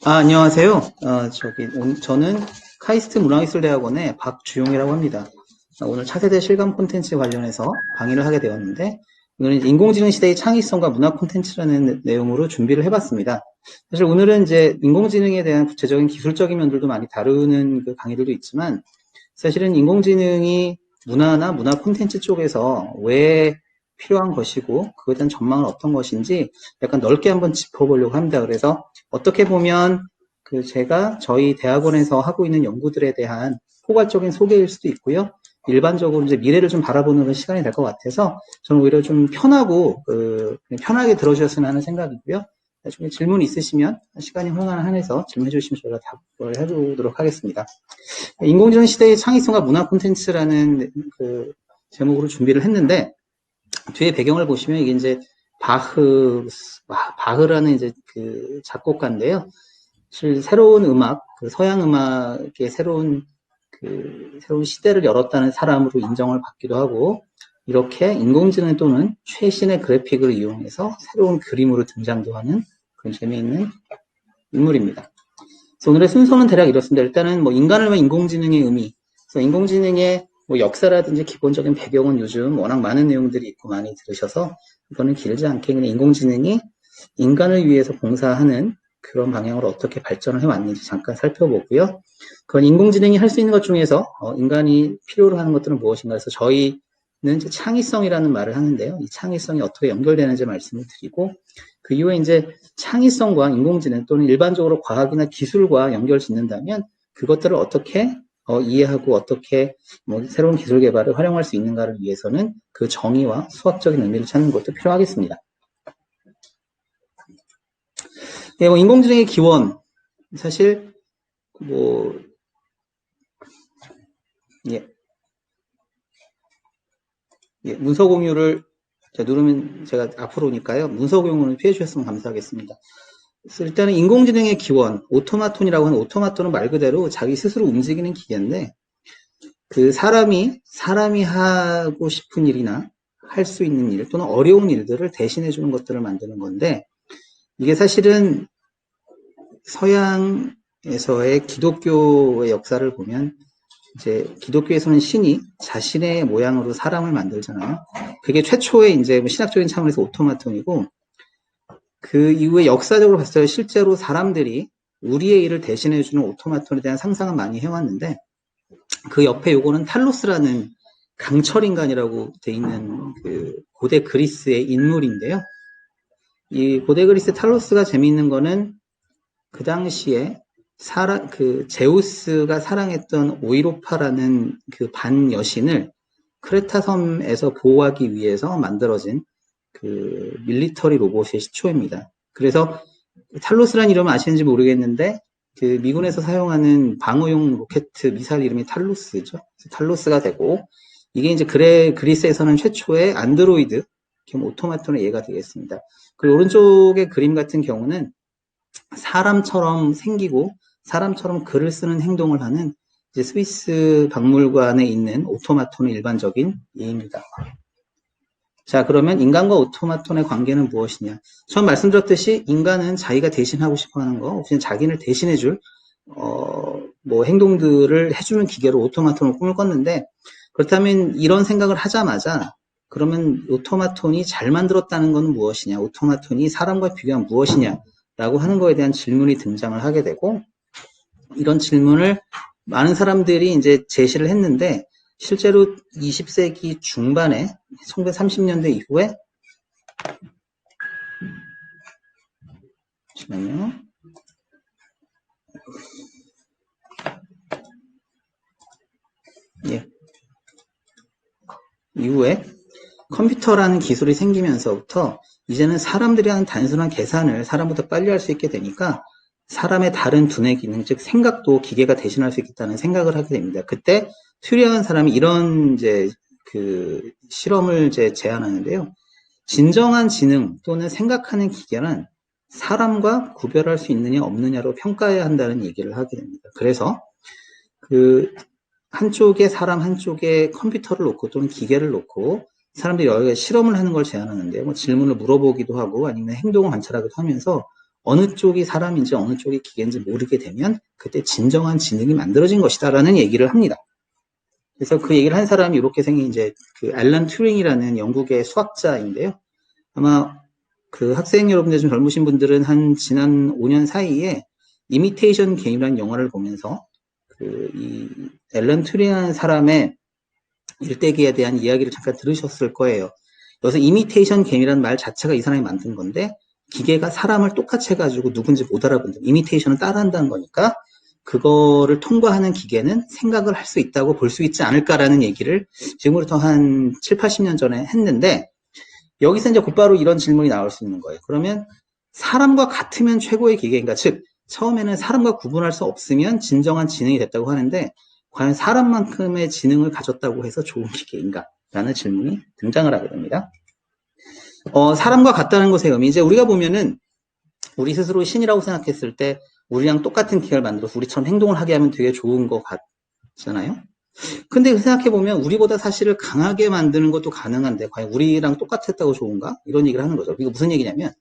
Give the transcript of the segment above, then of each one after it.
안녕하세요. 저는 카이스트 문화예술대학원의 박주용이라고 합니다. 오늘 차세대 실감 콘텐츠 관련해서 강의를 하게 되었는데, 오늘은 인공지능 시대의 창의성과 문화 콘텐츠라는 내용으로 준비를 해봤습니다. 사실 오늘은 이제 인공지능에 대한 구체적인 기술적인 면들도 많이 다루는 그 강의들도 있지만, 사실은 인공지능이 문화나 문화 콘텐츠 쪽에서 왜 필요한 것이고, 그거에 대한 전망은 어떤 것인지 약간 넓게 한번 짚어보려고 합니다. 그래서 어떻게 보면 제가 저희 대학원에서 하고 있는 연구들에 대한 포괄적인 소개일 수도 있고요. 일반적으로 이제 미래를 좀 바라보는 그런 시간이 될 것 같아서 저는 오히려 좀 편하고 편하게 들어주셨으면 하는 생각이고요. 나중에 질문 있으시면 시간이 허용하는 한에서 질문해 주시면 저희가 답을 해보도록 하겠습니다. 인공지능 시대의 창의성과 문화 콘텐츠라는 그 제목으로 준비를 했는데 뒤에 배경을 보시면 이게 이제 바흐라는 이제 그 작곡가인데요. 사실 새로운 음악, 서양 음악의 새로운 시대를 열었다는 사람으로 인정을 받기도 하고, 이렇게 인공지능 또는 최신의 그래픽을 이용해서 새로운 그림으로 등장도 하는 그런 재미있는 인물입니다. 그래서 오늘의 순서는 대략 이렇습니다. 일단은 뭐 인간을 위한 인공지능의 의미, 그래서 인공지능의 뭐 역사라든지 기본적인 배경은 요즘 워낙 많은 내용들이 있고 많이 들으셔서 이거는 길지 않게 그냥 인공지능이 인간을 위해서 봉사하는 그런 방향으로 어떻게 발전을 해왔는지 잠깐 살펴보고요. 그건 인공지능이 할 수 있는 것 중에서 인간이 필요로 하는 것들은 무엇인가 해서 저희는 이제 창의성이라는 말을 하는데요. 이 창의성이 어떻게 연결되는지 말씀을 드리고 그 이후에 이제 창의성과 인공지능 또는 일반적으로 과학이나 기술과 연결 짓는다면 그것들을 어떻게 이해하고 어떻게 뭐 새로운 기술 개발을 활용할 수 있는가를 위해서는 그 정의와 수학적인 의미를 찾는 것도 필요하겠습니다. 예, 뭐 인공지능의 기원 사실 뭐 예, 문서 공유를 누르면 제가 앞으로 오니까요. 문서 공유를 피해 주셨으면 감사하겠습니다. 그래서 일단은 인공지능의 기원, 오토마톤이라고 하는 오토마톤은 말 그대로 자기 스스로 움직이는 기계인데 그 사람이 하고 싶은 일이나 할 수 있는 일 또는 어려운 일들을 대신해 주는 것들을 만드는 건데 이게 사실은 서양에서의 기독교의 역사를 보면 이제 기독교에서는 신이 자신의 모양으로 사람을 만들잖아요. 그게 최초의 이제 신학적인 차원에서 오토마톤이고 그 이후에 역사적으로 봤을 때 실제로 사람들이 우리의 일을 대신해주는 오토마톤에 대한 상상은 많이 해왔는데 그 옆에 요거는 탈로스라는 강철인간이라고 돼 있는 그 고대 그리스의 인물인데요. 이 고대 그리스 탈로스가 재미있는 거는 그 당시에 제우스가 사랑했던 오이로파라는 그 반 여신을 크레타 섬에서 보호하기 위해서 만들어진 그 밀리터리 로봇의 시초입니다. 그래서 탈로스라는 이름을 아시는지 모르겠는데 그 미군에서 사용하는 방어용 로켓 미사일 이름이 탈로스죠. 탈로스가 되고 이게 이제 그리스에서는 최초의 안드로이드 겸 오토마톤의 예가 되겠습니다. 그리고 오른쪽의 그림 같은 경우는 사람처럼 생기고 사람처럼 글을 쓰는 행동을 하는 이제 스위스 박물관에 있는 오토마톤의 일반적인 예입니다. 자, 그러면 인간과 오토마톤의 관계는 무엇이냐? 처음 말씀드렸듯이 인간은 자기가 대신하고 싶어 하는 거, 혹은 자기를 대신해줄, 뭐 행동들을 해주는 기계로 오토마톤을 꿈을 꿨는데, 그렇다면 이런 생각을 하자마자, 그러면 오토마톤이 잘 만들었다는 건 무엇이냐? 오토마톤이 사람과 비교하면 무엇이냐? 라고 하는 거에 대한 질문이 등장을 하게 되고, 이런 질문을 많은 사람들이 이제 제시를 했는데, 실제로 20세기 중반에 1930년대 이후에 잠시만요. 예. 이후에 컴퓨터라는 기술이 생기면서부터 이제는 사람들이 하는 단순한 계산을 사람보다 빨리 할 수 있게 되니까 사람의 다른 두뇌 기능, 즉 생각도 기계가 대신할 수 있겠다는 생각을 하게 됩니다. 그때 튜링한 사람이 이런 이제 그 실험을 이제 제안하는데요. 진정한 지능 또는 생각하는 기계는 사람과 구별할 수 있느냐 없느냐로 평가해야 한다는 얘기를 하게 됩니다. 그래서 그 한쪽에 사람 한쪽에 컴퓨터를 놓고 또는 기계를 놓고 사람들이 여러 가지 실험을 하는 걸 제안하는데요. 뭐 질문을 물어보기도 하고 아니면 행동을 관찰하기도 하면서 어느 쪽이 사람인지 어느 쪽이 기계인지 모르게 되면 그때 진정한 지능이 만들어진 것이다라는 얘기를 합니다. 그래서 그 얘기를 한 사람이 이렇게 생긴 이제 그 앨런 튜링이라는 영국의 수학자인데요. 아마 그 학생 여러분들 좀 젊으신 분들은 한 지난 5년 사이에 이미테이션 게임이라는 영화를 보면서 그 이 앨런 튜링이라는 사람의 일대기에 대한 이야기를 잠깐 들으셨을 거예요. 여기서 이미테이션 게임이라는 말 자체가 이 사람이 만든 건데 기계가 사람을 똑같이 해가지고 누군지 못 알아본다. 이미테이션은 따라한다는 거니까 그거를 통과하는 기계는 생각을 할 수 있다고 볼 수 있지 않을까라는 얘기를 지금부터 한 7, 80년 전에 했는데 여기서 이제 곧바로 이런 질문이 나올 수 있는 거예요. 그러면 사람과 같으면 최고의 기계인가? 즉 처음에는 사람과 구분할 수 없으면 진정한 지능이 됐다고 하는데 과연 사람만큼의 지능을 가졌다고 해서 좋은 기계인가? 라는 질문이 등장을 하게 됩니다. 사람과 같다는 것의 의미, 이제 우리가 보면은 우리 스스로 신이라고 생각했을 때 우리랑 똑같은 기계를 만들어서 우리처럼 행동을 하게 하면 되게 좋은 것 같잖아요. 근데 생각해보면 우리보다 사실을 강하게 만드는 것도 가능한데 과연 우리랑 똑같았다고 좋은가? 이런 얘기를 하는 거죠. 이거 무슨 얘기냐면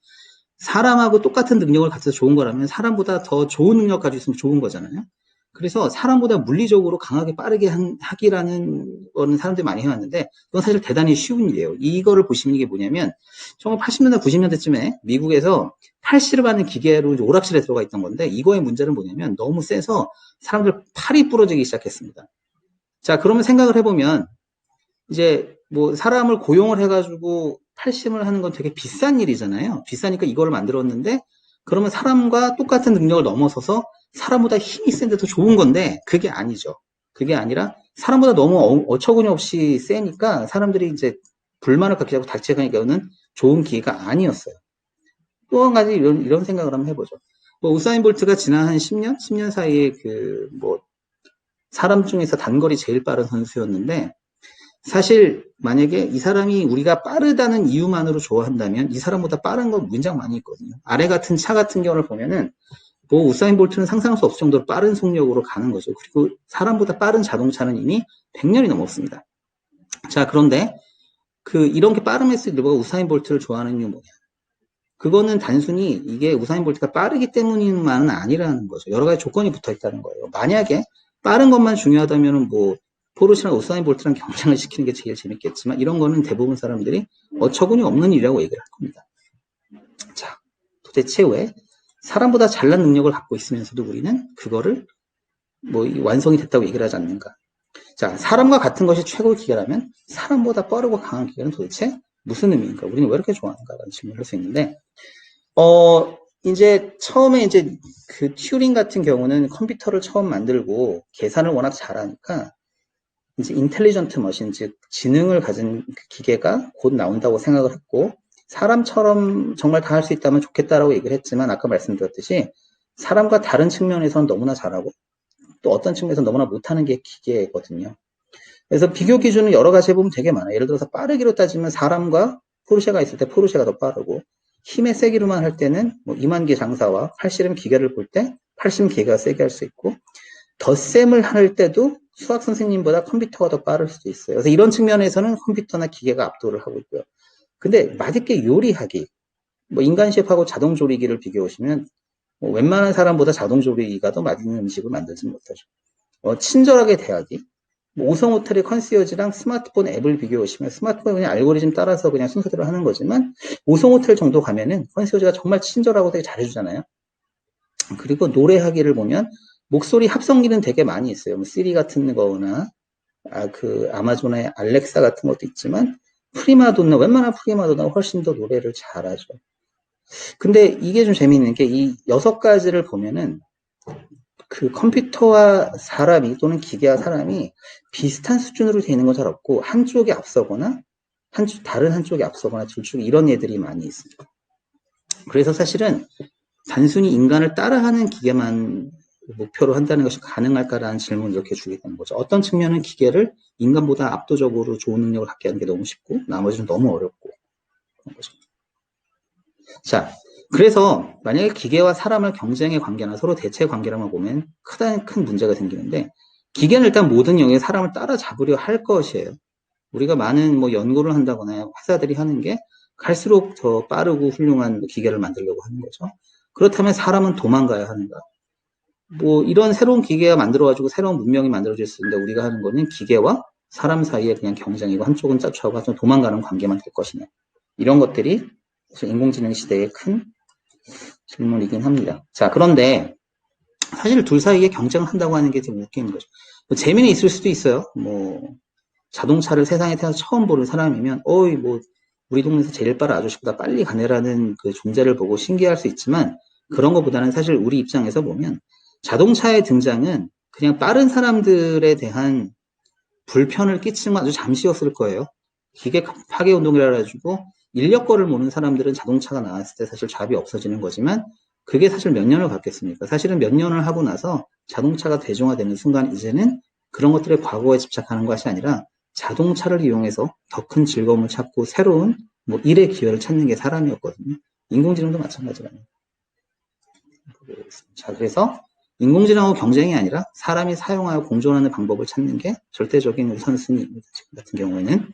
사람하고 똑같은 능력을 가져서 좋은 거라면 사람보다 더 좋은 능력 가지고 있으면 좋은 거잖아요. 그래서 사람보다 물리적으로 강하게 빠르게 하기라는 거는 사람들이 많이 해왔는데 그건 사실 대단히 쉬운 일이에요. 이거를 보시면 이게 뭐냐면 1980년대, 90년대쯤에 미국에서 팔씨를 받는 기계로 이제 오락실에 들어가 있던 건데 이거의 문제는 뭐냐면 너무 세서 사람들 팔이 부러지기 시작했습니다. 자, 그러면 생각을 해보면 이제 뭐 사람을 고용을 해가지고 팔심을 하는 건 되게 비싼 일이잖아요. 비싸니까 이거를 만들었는데 그러면 사람과 똑같은 능력을 넘어서서 사람보다 힘이 센데 더 좋은 건데 그게 아니죠. 그게 아니라 사람보다 너무 어처구니 없이 세니까 사람들이 이제 불만을 갖기 시작하고 닥치니까 이거는 좋은 기회가 아니었어요. 또 한 가지 이런 생각을 한번 해보죠. 뭐 우사인 볼트가 지난 한 10년 사이에 그 뭐 사람 중에서 단거리 제일 빠른 선수였는데 사실 만약에 이 사람이 우리가 빠르다는 이유만으로 좋아한다면 이 사람보다 빠른 건 굉장히 많이 있거든요. 아래 같은 차 같은 경우를 보면은 뭐 우사인 볼트는 상상할 수 없을 정도로 빠른 속력으로 가는 거죠. 그리고 사람보다 빠른 자동차는 이미 100년이 넘었습니다. 자, 그런데 그 이런 게 빠름에서 누가 우사인 볼트를 좋아하는 이유 뭐냐? 그거는 단순히 이게 우사인 볼트가 빠르기 때문만은 아니라는 거죠. 여러 가지 조건이 붙어 있다는 거예요. 만약에 빠른 것만 중요하다면은 뭐 포르쉐랑 우사인 볼트랑 경쟁을 시키는 게 제일 재밌겠지만 이런 거는 대부분 사람들이 어처구니 없는 일이라고 얘기를 할 겁니다. 자, 도대체 왜 사람보다 잘난 능력을 갖고 있으면서도 우리는 그거를 뭐 완성이 됐다고 얘기를 하지 않는가? 자, 사람과 같은 것이 최고의 기계라면 사람보다 빠르고 강한 기계는 도대체 무슨 의미인가? 우리는 왜 이렇게 좋아하는가라는 질문을 할 수 있는데, 이제 처음에 이제 그 튜링 같은 경우는 컴퓨터를 처음 만들고 계산을 워낙 잘하니까 이제 인텔리전트 머신, 즉 지능을 가진 기계가 곧 나온다고 생각을 했고 사람처럼 정말 다 할 수 있다면 좋겠다라고 얘기를 했지만 아까 말씀드렸듯이 사람과 다른 측면에서는 너무나 잘하고 또 어떤 측면에서 너무나 못하는 게 기계거든요. 그래서 비교 기준은 여러 가지 해보면 되게 많아요. 예를 들어서 빠르기로 따지면 사람과 포르쉐가 있을 때 포르쉐가 더 빠르고 힘의 세기로만 할 때는 뭐 2만 개 장사와 팔씨름 기계를 볼 때 팔씨름 기계가 세게 할 수 있고 덧셈을 할 때도 수학 선생님보다 컴퓨터가 더 빠를 수도 있어요. 그래서 이런 측면에서는 컴퓨터나 기계가 압도를 하고 있고요. 근데 맛있게 요리하기, 뭐 인간 셰프하고 자동 조리기를 비교해 보시면 뭐 웬만한 사람보다 자동 조리기가 더 맛있는 음식을 만들지 못하죠. 친절하게 대하기, 뭐 5성 호텔의 컨시어지랑 스마트폰 앱을 비교해 보시면 스마트폰은 그냥 알고리즘 따라서 그냥 순서대로 하는 거지만 5성 호텔 정도 가면은 컨시어지가 정말 친절하고 되게 잘해주잖아요. 그리고 노래하기를 보면 목소리 합성기는 되게 많이 있어요. 뭐 시리 같은 거나 그 아마존의 알렉사 같은 것도 있지만 프리마돈나 웬만한 프리마돈나 훨씬 더 노래를 잘하죠. 근데 이게 좀 재미있는 게 이 6가지를 보면은 그 컴퓨터와 사람이 또는 기계와 사람이 비슷한 수준으로 되어 있는 건 잘 없고 한쪽이 앞서거나 다른 한쪽이 앞서거나 둘 중에 이런 애들이 많이 있습니다. 그래서 사실은 단순히 인간을 따라하는 기계만 목표로 한다는 것이 가능할까라는 질문을 이렇게 주게 되는 거죠. 어떤 측면은 기계를 인간보다 압도적으로 좋은 능력을 갖게 하는 게 너무 쉽고 나머지는 너무 어렵고 그런 거죠. 자, 그래서 만약에 기계와 사람을 경쟁의 관계나 서로 대체 관계라만 보면 큰 문제가 생기는데 기계는 일단 모든 영역에 사람을 따라잡으려 할 것이에요. 우리가 많은 뭐 연구를 한다거나 회사들이 하는 게 갈수록 더 빠르고 훌륭한 기계를 만들려고 하는 거죠. 그렇다면 사람은 도망가야 하는가? 뭐 이런 새로운 기계가 만들어가지고 새로운 문명이 만들어질 수 있는데 우리가 하는 거는 기계와 사람 사이에 그냥 경쟁이고 한쪽은 짜초하고 한쪽은 도망가는 관계만 될 것이냐. 이런 것들이 사실 인공지능 시대의 큰 질문이긴 합니다. 자, 그런데 사실 둘 사이에 경쟁을 한다고 하는 게 좀 웃기는 거죠. 뭐 재미는 있을 수도 있어요. 뭐 자동차를 세상에 태어나서 처음 보는 사람이면 어이 뭐 우리 동네에서 제일 빠른 아저씨보다 빨리 가네라는 그 존재를 보고 신기할 수 있지만 그런 것보다는 사실 우리 입장에서 보면 자동차의 등장은 그냥 빠른 사람들에 대한 불편을 끼치는 건 아주 잠시였을 거예요. 기계 파괴 운동이라 가지고 인력거를 모는 사람들은 자동차가 나왔을 때 사실 잡이 없어지는 거지만 그게 사실 몇 년을 갖겠습니까? 사실은 몇 년을 하고 나서 자동차가 대중화되는 순간 이제는 그런 것들의 과거에 집착하는 것이 아니라 자동차를 이용해서 더 큰 즐거움을 찾고 새로운 뭐 일의 기회를 찾는 게 사람이었거든요. 인공지능도 마찬가지라요. 자, 그래서 인공지능하고 경쟁이 아니라 사람이 사용하여 공존하는 방법을 찾는 게 절대적인 우선순위입니다. 지금 같은 경우에는.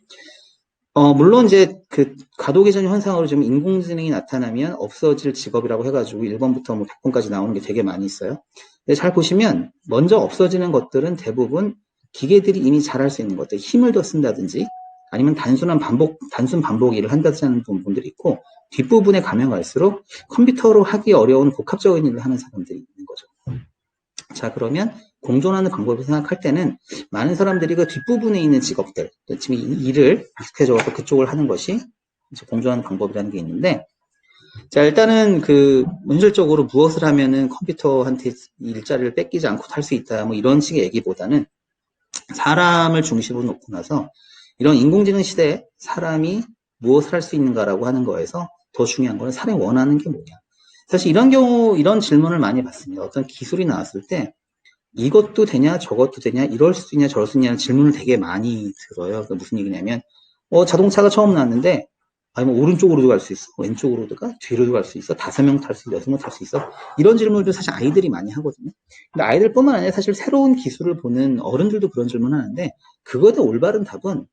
물론 이제 그 과도기전 현상으로 지금 인공지능이 나타나면 없어질 직업이라고 해가지고 1번부터 뭐 100번까지 나오는 게 되게 많이 있어요. 근데 잘 보시면 먼저 없어지는 것들은 대부분 기계들이 이미 잘할 수 있는 것들, 힘을 더 쓴다든지 아니면 단순 반복 일을 한다든지 하는 부분들이 있고 뒷부분에 가면 갈수록 컴퓨터로 하기 어려운 복합적인 일을 하는 사람들이 있는 거죠. 자, 그러면 공존하는 방법을 생각할 때는 많은 사람들이 그 뒷부분에 있는 직업들, 지금 일을 익숙해져서 그쪽을 하는 것이 이제 공존하는 방법이라는 게 있는데, 자, 일단은 그 현실적으로 무엇을 하면은 컴퓨터한테 일자리를 뺏기지 않고 할 수 있다, 뭐 이런 식의 얘기보다는 사람을 중심으로 놓고 나서 이런 인공지능 시대에 사람이 무엇을 할 수 있는가라고 하는 거에서 더 중요한 거는 사람이 원하는 게 뭐냐. 사실 이런 경우, 이런 질문을 많이 받습니다. 어떤 기술이 나왔을 때 이것도 되냐, 저것도 되냐, 이럴 수 있냐, 저럴 수 있냐는 질문을 되게 많이 들어요. 그러니까 무슨 얘기냐면, 자동차가 처음 나왔는데, 아니, 뭐, 오른쪽으로도 갈 수 있어, 왼쪽으로도 가, 뒤로도 갈 수 있어, 5명 탈 수 있어, 6명 탈 수 있어. 이런 질문도 사실 아이들이 많이 하거든요. 근데 아이들뿐만 아니라 사실 새로운 기술을 보는 어른들도 그런 질문을 하는데, 그거에 대한 올바른 답은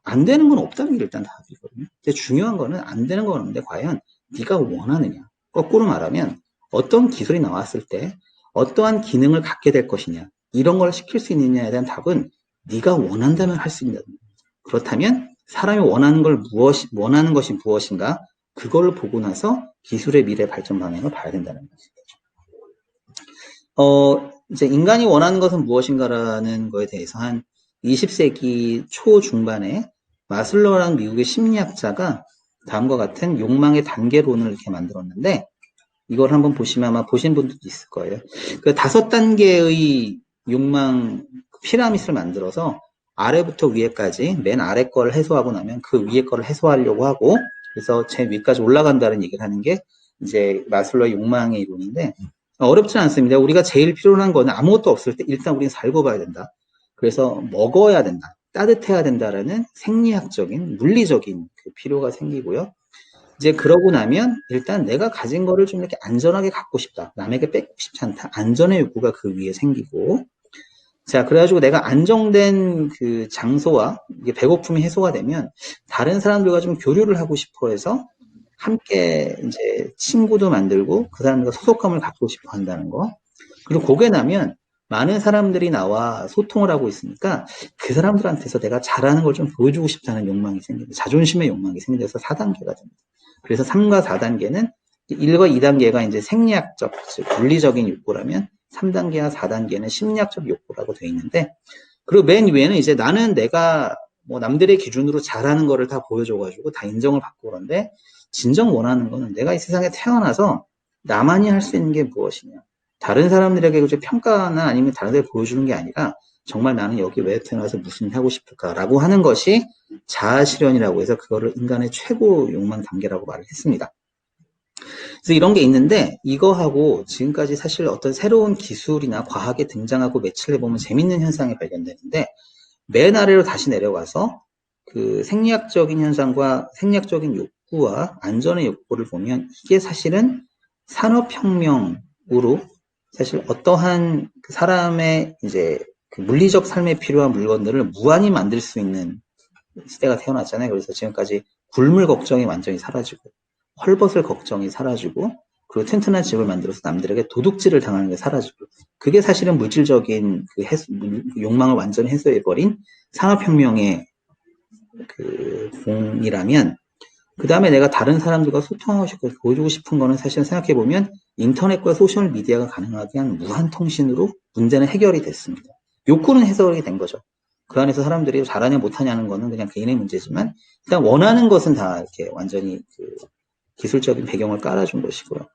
안 되는 건 없다는 게 일단 답이거든요. 근데 중요한 거는 안 되는 건 없는데, 과연 네가 원하느냐. 거꾸로 말하면, 어떤 기술이 나왔을 때, 어떠한 기능을 갖게 될 것이냐, 이런 걸 시킬 수 있느냐에 대한 답은 네가 원한다면 할 수 있는. 그렇다면 사람이 원하는 것이 무엇인가, 그걸 보고 나서 기술의 미래 발전 방향을 봐야 된다는 거죠. 이제 인간이 원하는 것은 무엇인가라는 거에 대해서 한 20세기 초중반에 마슬로라는 미국의 심리학자가 다음과 같은 욕망의 단계론을 이렇게 만들었는데, 이걸 한번 보시면 아마 보신 분들도 있을 거예요. 그 5단계의 욕망 피라미드를 만들어서 아래부터 위에까지 맨 아래 거를 해소하고 나면 그 위에 거를 해소하려고 하고, 그래서 제일 위까지 올라간다는 얘기를 하는 게 이제 마슬로의 욕망의 이론인데, 어렵진 않습니다. 우리가 제일 필요한 거는 아무것도 없을 때 일단 우리는 살고 봐야 된다. 그래서 먹어야 된다. 따뜻해야 된다라는 생리학적인 물리적인 그 필요가 생기고요. 이제 그러고 나면 일단 내가 가진 거를 좀 이렇게 안전하게 갖고 싶다. 남에게 뺏고 싶지 않다. 안전의 욕구가 그 위에 생기고, 자, 그래가지고 내가 안정된 그 장소와 이게 배고픔이 해소가 되면 다른 사람들과 좀 교류를 하고 싶어 해서 함께 이제 친구도 만들고 그 사람들과 소속감을 갖고 싶어 한다는 거. 그리고 그게 나면 많은 사람들이 나와 소통을 하고 있으니까 그 사람들한테서 내가 잘하는 걸 좀 보여주고 싶다는 욕망이 생깁니다. 자존심의 욕망이 생겨서 4단계가 됩니다. 그래서 3과 4단계는 1과 2단계가 이제 생리학적, 즉 물리적인 욕구라면 3단계와 4단계는 심리학적 욕구라고 되어 있는데, 그리고 맨 위에는 이제 나는 내가 뭐 남들의 기준으로 잘하는 거를 다 보여줘가지고 다 인정을 받고 그런데 진정 원하는 거는 내가 이 세상에 태어나서 나만이 할 수 있는 게 무엇이냐. 다른 사람들에게 평가나 아니면 다른 데 보여주는 게 아니라 정말 나는 여기 왜 태어나서 무슨 일 하고 싶을까라고 하는 것이 자아실현이라고 해서 그거를 인간의 최고 욕망 단계라고 말을 했습니다. 그래서 이런 게 있는데 이거하고 지금까지 사실 어떤 새로운 기술이나 과학에 등장하고 매치를 해보면 재밌는 현상이 발견되는데, 맨 아래로 다시 내려가서 그 생리학적인 현상과 생리학적인 욕구와 안전의 욕구를 보면 이게 사실은 산업혁명으로 사실 어떠한 그 사람의 이제 그 물리적 삶에 필요한 물건들을 무한히 만들 수 있는 시대가 태어났잖아요. 그래서 지금까지 굴물 걱정이 완전히 사라지고 헐벗을 걱정이 사라지고 그리고 튼튼한 집을 만들어서 남들에게 도둑질을 당하는 게 사라지고, 그게 사실은 물질적인 그 욕망을 완전히 해소해버린 산업혁명의 그 공이라면, 그 다음에 내가 다른 사람들과 소통하고 싶고 보여주고 싶은 거는 사실은 생각해보면 인터넷과 소셜미디어가 가능하게 한 무한통신으로 문제는 해결이 됐습니다. 욕구는 해결이 된 거죠. 그 안에서 사람들이 잘하냐 못하냐는 거는 그냥 개인의 문제지만 일단 원하는 것은 다 이렇게 완전히 그 기술적인 배경을 깔아준 것이고요.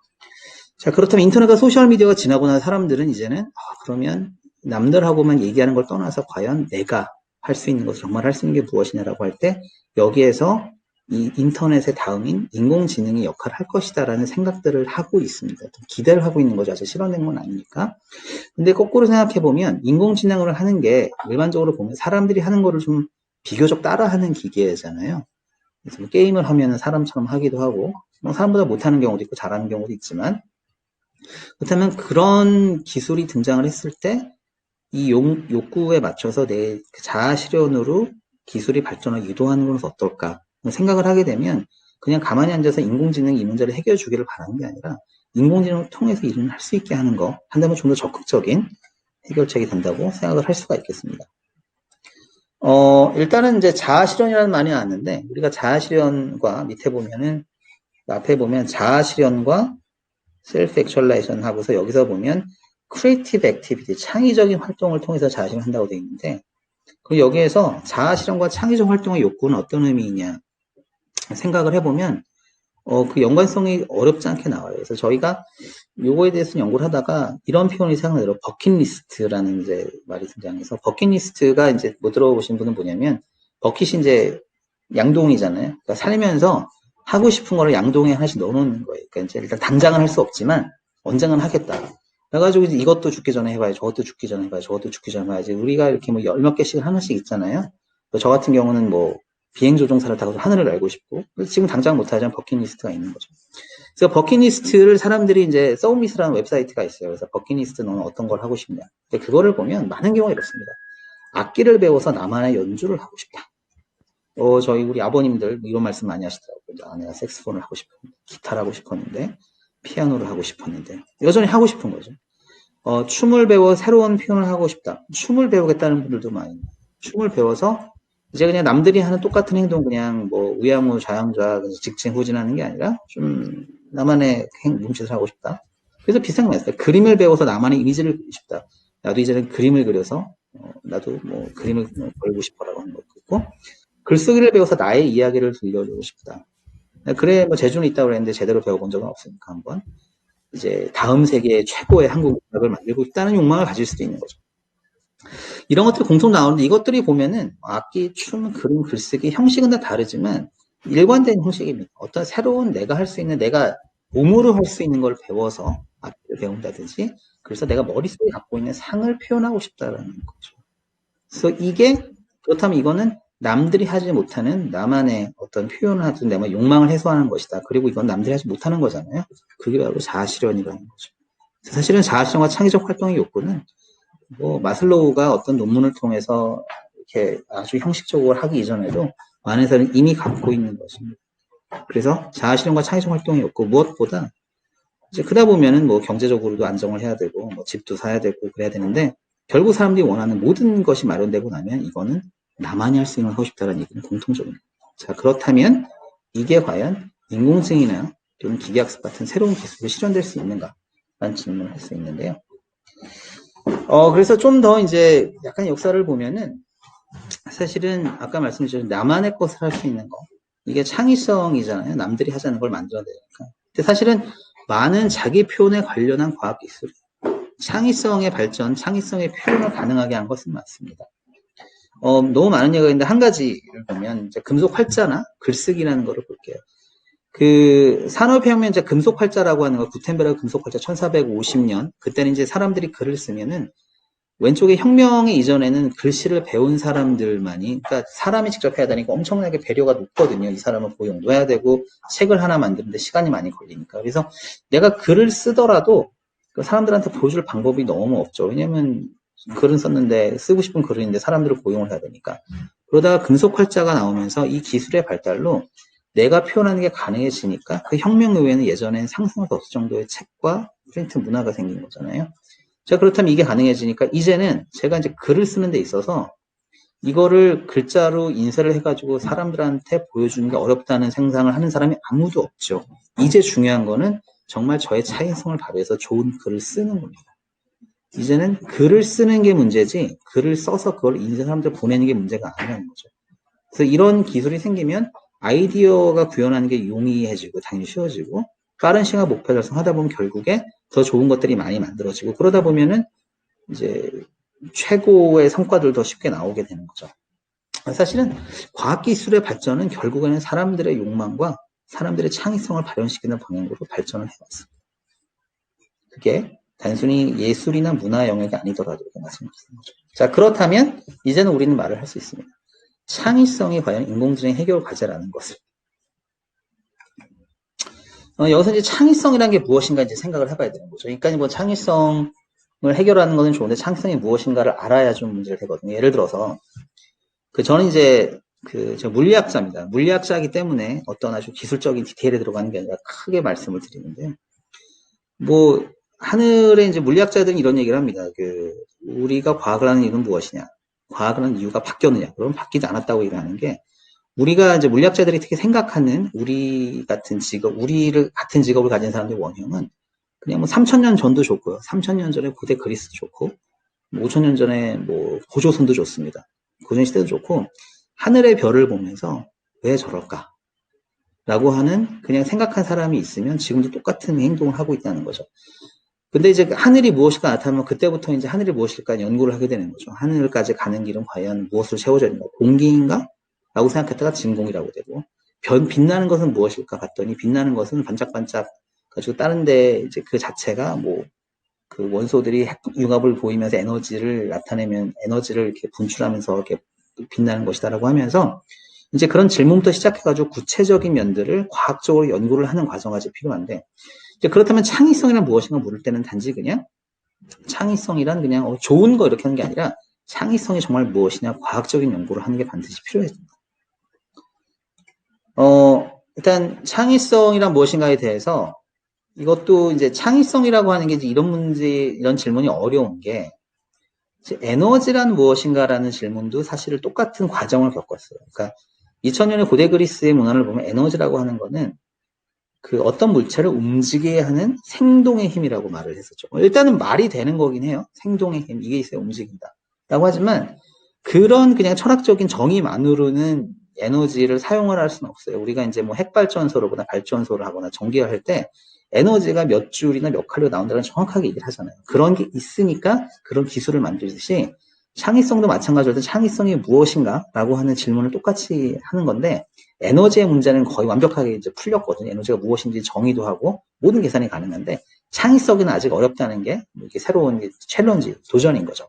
자, 그렇다면 인터넷과 소셜미디어가 지나고 난 사람들은 이제는 그러면 남들하고만 얘기하는 걸 떠나서 과연 내가 할 수 있는 것, 정말 할 수 있는 게 무엇이냐라고 할 때 여기에서 이 인터넷의 다음인 인공지능이 역할을 할 것이다라는 생각들을 하고 있습니다. 기대를 하고 있는 거죠. 아직 실현된 건 아니니까. 근데 거꾸로 생각해보면 인공지능을 하는 게 일반적으로 보면 사람들이 하는 거를 좀 비교적 따라하는 기계잖아요. 그래서 뭐 게임을 하면 사람처럼 하기도 하고 뭐 사람보다 못하는 경우도 있고 잘하는 경우도 있지만, 그렇다면 그런 기술이 등장을 했을 때 이 욕구에 맞춰서 내 자아 실현으로 기술이 발전을 유도하는 것은 어떨까 생각을 하게 되면, 그냥 가만히 앉아서 인공지능이 이 문제를 해결해 주기를 바라는 게 아니라 인공지능을 통해서 일을 할 수 있게 하는 거 한다면 좀 더 적극적인 해결책이 된다고 생각을 할 수가 있겠습니다. 일단은 이제 자아 실현이라는 말이 나왔는데, 우리가 자아 실현과 밑에 보면은 앞에 보면 자아 실현과 셀프 액츄얼라이션 하고서 여기서 보면 크리에이티브 액티비티, 창의적인 활동을 통해서 자아 실현을 한다고 되어 있는데, 그 여기에서 자아 실현과 창의적 활동의 욕구는 어떤 의미이냐 생각을 해보면 그 연관성이 어렵지 않게 나와요. 그래서 저희가 요거에 대해서 연구를 하다가 이런 표현이 생각나더라고요. 버킷리스트라는 이제 말이 등장해서, 버킷리스트가 이제 못 들어보신 분은 뭐냐면, 버킷이 이제 양동이잖아요. 그러니까 살면서 하고 싶은 거를 양동이에 하나씩 넣어놓는 거예요. 그러니까 이제 일단 당장은 할 수 없지만 언젠가는 하겠다. 그래가지고 이제 이것도 죽기 전에 해봐야지, 저것도 죽기 전에 해봐야지, 저것도 죽기 전에 해봐야지. 우리가 이렇게 뭐 열 몇 개씩 하나씩 있잖아요. 저 같은 경우는 뭐 비행조종사를 타고 하늘을 날고 싶고, 지금 당장 못하지만 버킷리스트가 있는 거죠. 그래서 버킷리스트를 사람들이 이제 서브미스라는 웨브사이트가 있어요. 그래서 버킷리스트 너는 어떤 걸 하고 싶냐. 근데 그거를 보면 많은 경우가 이렇습니다. 악기를 배워서 나만의 연주를 하고 싶다. 저희 우리 아버님들 이런 말씀 많이 하시더라고요. 내가 색스폰을 하고 싶었는데, 기타를 하고 싶었는데, 피아노를 하고 싶었는데, 여전히 하고 싶은 거죠. 춤을 배워 새로운 표현을 하고 싶다. 춤을 배우겠다는 분들도 많이. 춤을 배워서 이제 그냥 남들이 하는 똑같은 행동, 그냥 뭐 우양우 좌양좌 직진후진하는 게 아니라 좀 나만의 몸짓을 하고 싶다. 그래서 비슷한 거 있어요. 그림을 배워서 나만의 이미지를 그리고 싶다. 나도 이제는 그림을 그려서 나도 뭐 그림을 그리고 싶어라고 하는 것도 있고, 글쓰기를 배워서 나의 이야기를 들려주고 싶다. 그래 뭐 재주는 있다고 그랬는데 제대로 배워본 적은 없으니까 한번 이제 다음 세계의 최고의 한국 음악을 만들고 싶다는 욕망을 가질 수도 있는 거죠. 이런 것들이 공통 나오는데, 이것들이 보면은 악기, 춤, 그림, 글쓰기 형식은 다 다르지만 일관된 형식입니다. 어떤 새로운 내가 할 수 있는, 내가 몸으로 할 수 있는 걸 배워서 악기를 배운다든지, 그래서 내가 머릿속에 갖고 있는 상을 표현하고 싶다라는 거죠. 그래서 이게, 그렇다면 이거는 남들이 하지 못하는 나만의 어떤 표현을 하든 내가 욕망을 해소하는 것이다. 그리고 이건 남들이 하지 못하는 거잖아요. 그게 바로 자아실현이라는 거죠. 사실은 자아실현과 창의적 활동의 욕구는 뭐 마슬로우가 어떤 논문을 통해서 이렇게 아주 형식적으로 하기 이전에도 안에서는 이미 갖고 있는 것입니다. 그래서 자아실현과 창의적 활동의 욕구, 무엇보다 이제 크다 보면은 뭐 경제적으로도 안정을 해야 되고 뭐 집도 사야 되고 그래야 되는데, 결국 사람들이 원하는 모든 것이 마련되고 나면 이거는 나만이 할 수 있는 걸 하고 싶다는 얘기는 공통적입니다. 자, 그렇다면 이게 과연 인공지능이나 또는 기계학습 같은 새로운 기술로 실현될 수 있는가? 라는 질문을 할 수 있는데요. 그래서 좀 더 이제 약간 역사를 보면은 사실은 아까 말씀드린 나만의 것을 할 수 있는 거, 이게 창의성이잖아요. 남들이 하자는 걸 만들어내니까. 근데 사실은 많은 자기 표현에 관련한 과학 기술, 창의성의 발전, 창의성의 표현을 가능하게 한 것은 맞습니다. 너무 많은 얘기가 있는데 한 가지를 보면 이제 금속 활자나 글쓰기라는 거를 볼게요. 그 산업혁명 이제 금속 활자라고 하는 거, 구텐베르그 금속 활자 1450년, 그때는 이제 사람들이 글을 쓰면은 왼쪽에 혁명의 이전에는 글씨를 배운 사람들만이, 그러니까 사람이 직접 해야 되니까 엄청나게 배려가 높거든요. 이 사람은 고용도 해야 되고 책을 하나 만드는데 시간이 많이 걸리니까. 그래서 내가 글을 쓰더라도 그 사람들한테 보여줄 방법이 너무 없죠. 왜냐면 글은 썼는데, 쓰고 싶은 글인데 사람들을 고용을 해야 되니까. 그러다가 금속 활자가 나오면서 이 기술의 발달로 내가 표현하는 게 가능해지니까 그 혁명 이후에는 예전엔 상상할 수 없을 정도의 책과 프린트 문화가 생긴 거잖아요. 자, 그렇다면 이게 가능해지니까 이제는 제가 이제 글을 쓰는 데 있어서 이거를 글자로 인쇄를 해가지고 사람들한테 보여주는 게 어렵다는 생각을 하는 사람이 아무도 없죠. 이제 중요한 거는 정말 저의 차이성을 발휘해서 좋은 글을 쓰는 겁니다. 이제는 글을 쓰는 게 문제지 글을 써서 그걸 인쇄 사람들 보내는 게 문제가 아니라는 거죠. 그래서 이런 기술이 생기면 아이디어가 구현하는 게 용이해지고 당연히 쉬워지고 빠른 시간 목표 달성하다 보면 결국에 더 좋은 것들이 많이 만들어지고 그러다 보면은 이제 최고의 성과들도 더 쉽게 나오게 되는 거죠. 사실은 과학기술의 발전은 결국에는 사람들의 욕망과 사람들의 창의성을 발현시키는 방향으로 발전을 해왔습니다. 그게 단순히 예술이나 문화 영역이 아니더라도 이렇게 말씀드리는 거죠. 자, 그렇다면 이제는 우리는 말을 할 수 있습니다. 창의성이 과연 인공지능의 해결 과제라는 것을. 여기서 이제 창의성이라는 게 무엇인가 이제 생각을 해봐야 되는 거죠. 그러니까 뭐 창의성을 해결하는 것은 좋은데 창의성이 무엇인가를 알아야 좀 문제가 되거든요. 예를 들어서 저는 이제 저 물리학자입니다. 물리학자이기 때문에 어떤 아주 기술적인 디테일에 들어가는 게 아니라 크게 말씀을 드리는데 뭐 하늘에 이제 물리학자들은 이런 얘기를 합니다. 우리가 과학을 하는 이유는 무엇이냐? 과학을 하는 이유가 바뀌었느냐? 그럼 바뀌지 않았다고 얘기를 하는 게 우리가 이제 물리학자들이 특히 생각하는 우리 같은 직업, 우리를 같은 직업을 가진 사람들의 원형은 그냥 뭐 3000년 전도 좋고요. 3000년 전에 고대 그리스 좋고 5000년 전에 뭐 고조선도 좋습니다. 고전 시대도 좋고 하늘의 별을 보면서 왜 저럴까? 라고 하는 그냥 생각한 사람이 있으면 지금도 똑같은 행동을 하고 있다는 거죠. 근데 이제 하늘이 무엇일까 나타나면 그때부터 이제 하늘이 무엇일까 연구를 하게 되는 거죠. 하늘까지 가는 길은 과연 무엇으로 채워져 있는가? 공기인가? 라고 생각했다가 진공이라고 되고 빛나는 것은 무엇일까 봤더니 빛나는 것은 반짝반짝 가지고 다른데 이제 그 자체가 뭐 그 원소들이 핵 융합을 보이면서 에너지를 나타내면 에너지를 이렇게 분출하면서 이렇게 빛나는 것이다라고 하면서 이제 그런 질문부터 시작해가지고 구체적인 면들을 과학적으로 연구를 하는 과정이 필요한데 이제 그렇다면 창의성이란 무엇인가 물을 때는 단지 그냥 창의성이란 그냥 좋은 거 이렇게 하는 게 아니라 창의성이 정말 무엇이냐 과학적인 연구를 하는 게 반드시 필요해집니다. 일단 창의성이란 무엇인가에 대해서 이것도 이제 창의성이라고 하는 게 이제 이런 문제, 이런 질문이 어려운 게 에너지란 무엇인가라는 질문도 사실 똑같은 과정을 겪었어요. 그러니까 2000년의 고대 그리스의 문화를 보면 에너지라고 하는 거는 그 어떤 물체를 움직이게 하는 생동의 힘이라고 말을 했었죠. 일단은 말이 되는 거긴 해요. 생동의 힘, 이게 있어야 움직인다. 라고 하지만 그런 그냥 철학적인 정의만으로는 에너지를 사용을 할 수는 없어요. 우리가 이제 뭐 핵발전소를 보거나 발전소를 하거나 전기를 할 때 에너지가 몇 줄이나 몇 칼로 나온다는 정확하게 얘기를 하잖아요. 그런 게 있으니까 그런 기술을 만들듯이 창의성도 마찬가지로 창의성이 무엇인가? 라고 하는 질문을 똑같이 하는 건데 에너지의 문제는 거의 완벽하게 이제 풀렸거든요. 에너지가 무엇인지 정의도 하고 모든 계산이 가능한데 창의성은 아직 어렵다는 게 이게 새로운 챌린지, 도전인 거죠.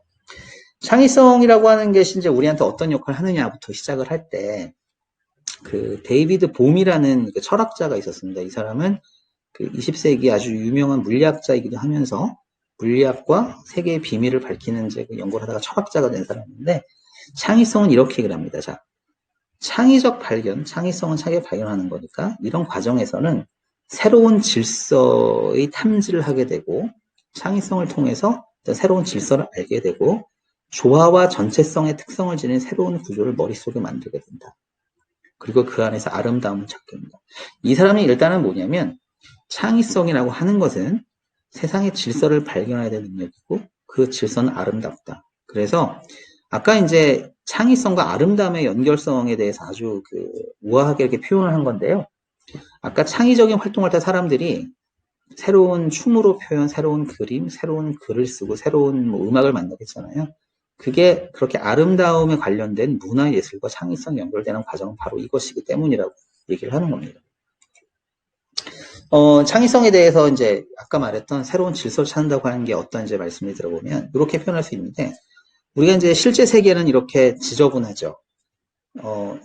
창의성이라고 하는 게 이제 우리한테 어떤 역할을 하느냐부터 시작을 할 때 데이비드 봄이라는 철학자가 있었습니다. 이 사람은 20세기 아주 유명한 물리학자이기도 하면서 물리학과 세계의 비밀을 밝히는 이제 연구를 하다가 철학자가 된 사람인데 창의성은 이렇게 얘기를 합니다. 자, 창의적 발견, 창의성은 자기가 발견하는 거니까 이런 과정에서는 새로운 질서의 탐지를 하게 되고 창의성을 통해서 새로운 질서를 알게 되고 조화와 전체성의 특성을 지닌 새로운 구조를 머릿속에 만들게 된다. 그리고 그 안에서 아름다움을 찾게 됩니다. 이 사람이 일단은 뭐냐면 창의성이라고 하는 것은 세상의 질서를 발견해야 되는 능력이고 그 질서는 아름답다. 그래서 아까 이제 창의성과 아름다움의 연결성에 대해서 아주 우아하게 이렇게 표현을 한 건데요. 아까 창의적인 활동할 때 사람들이 새로운 춤으로 표현, 새로운 그림, 새로운 글을 쓰고 새로운 뭐 음악을 만들겠잖아요. 그게 그렇게 아름다움에 관련된 문화예술과 창의성이 연결되는 과정은 바로 이것이기 때문이라고 얘기를 하는 겁니다. 창의성에 대해서 이제 아까 말했던 새로운 질서를 찾는다고 하는 게 어떤 이제 말씀을 들어보면 이렇게 표현할 수 있는데 우리가 이제 실제 세계는 이렇게 지저분하죠.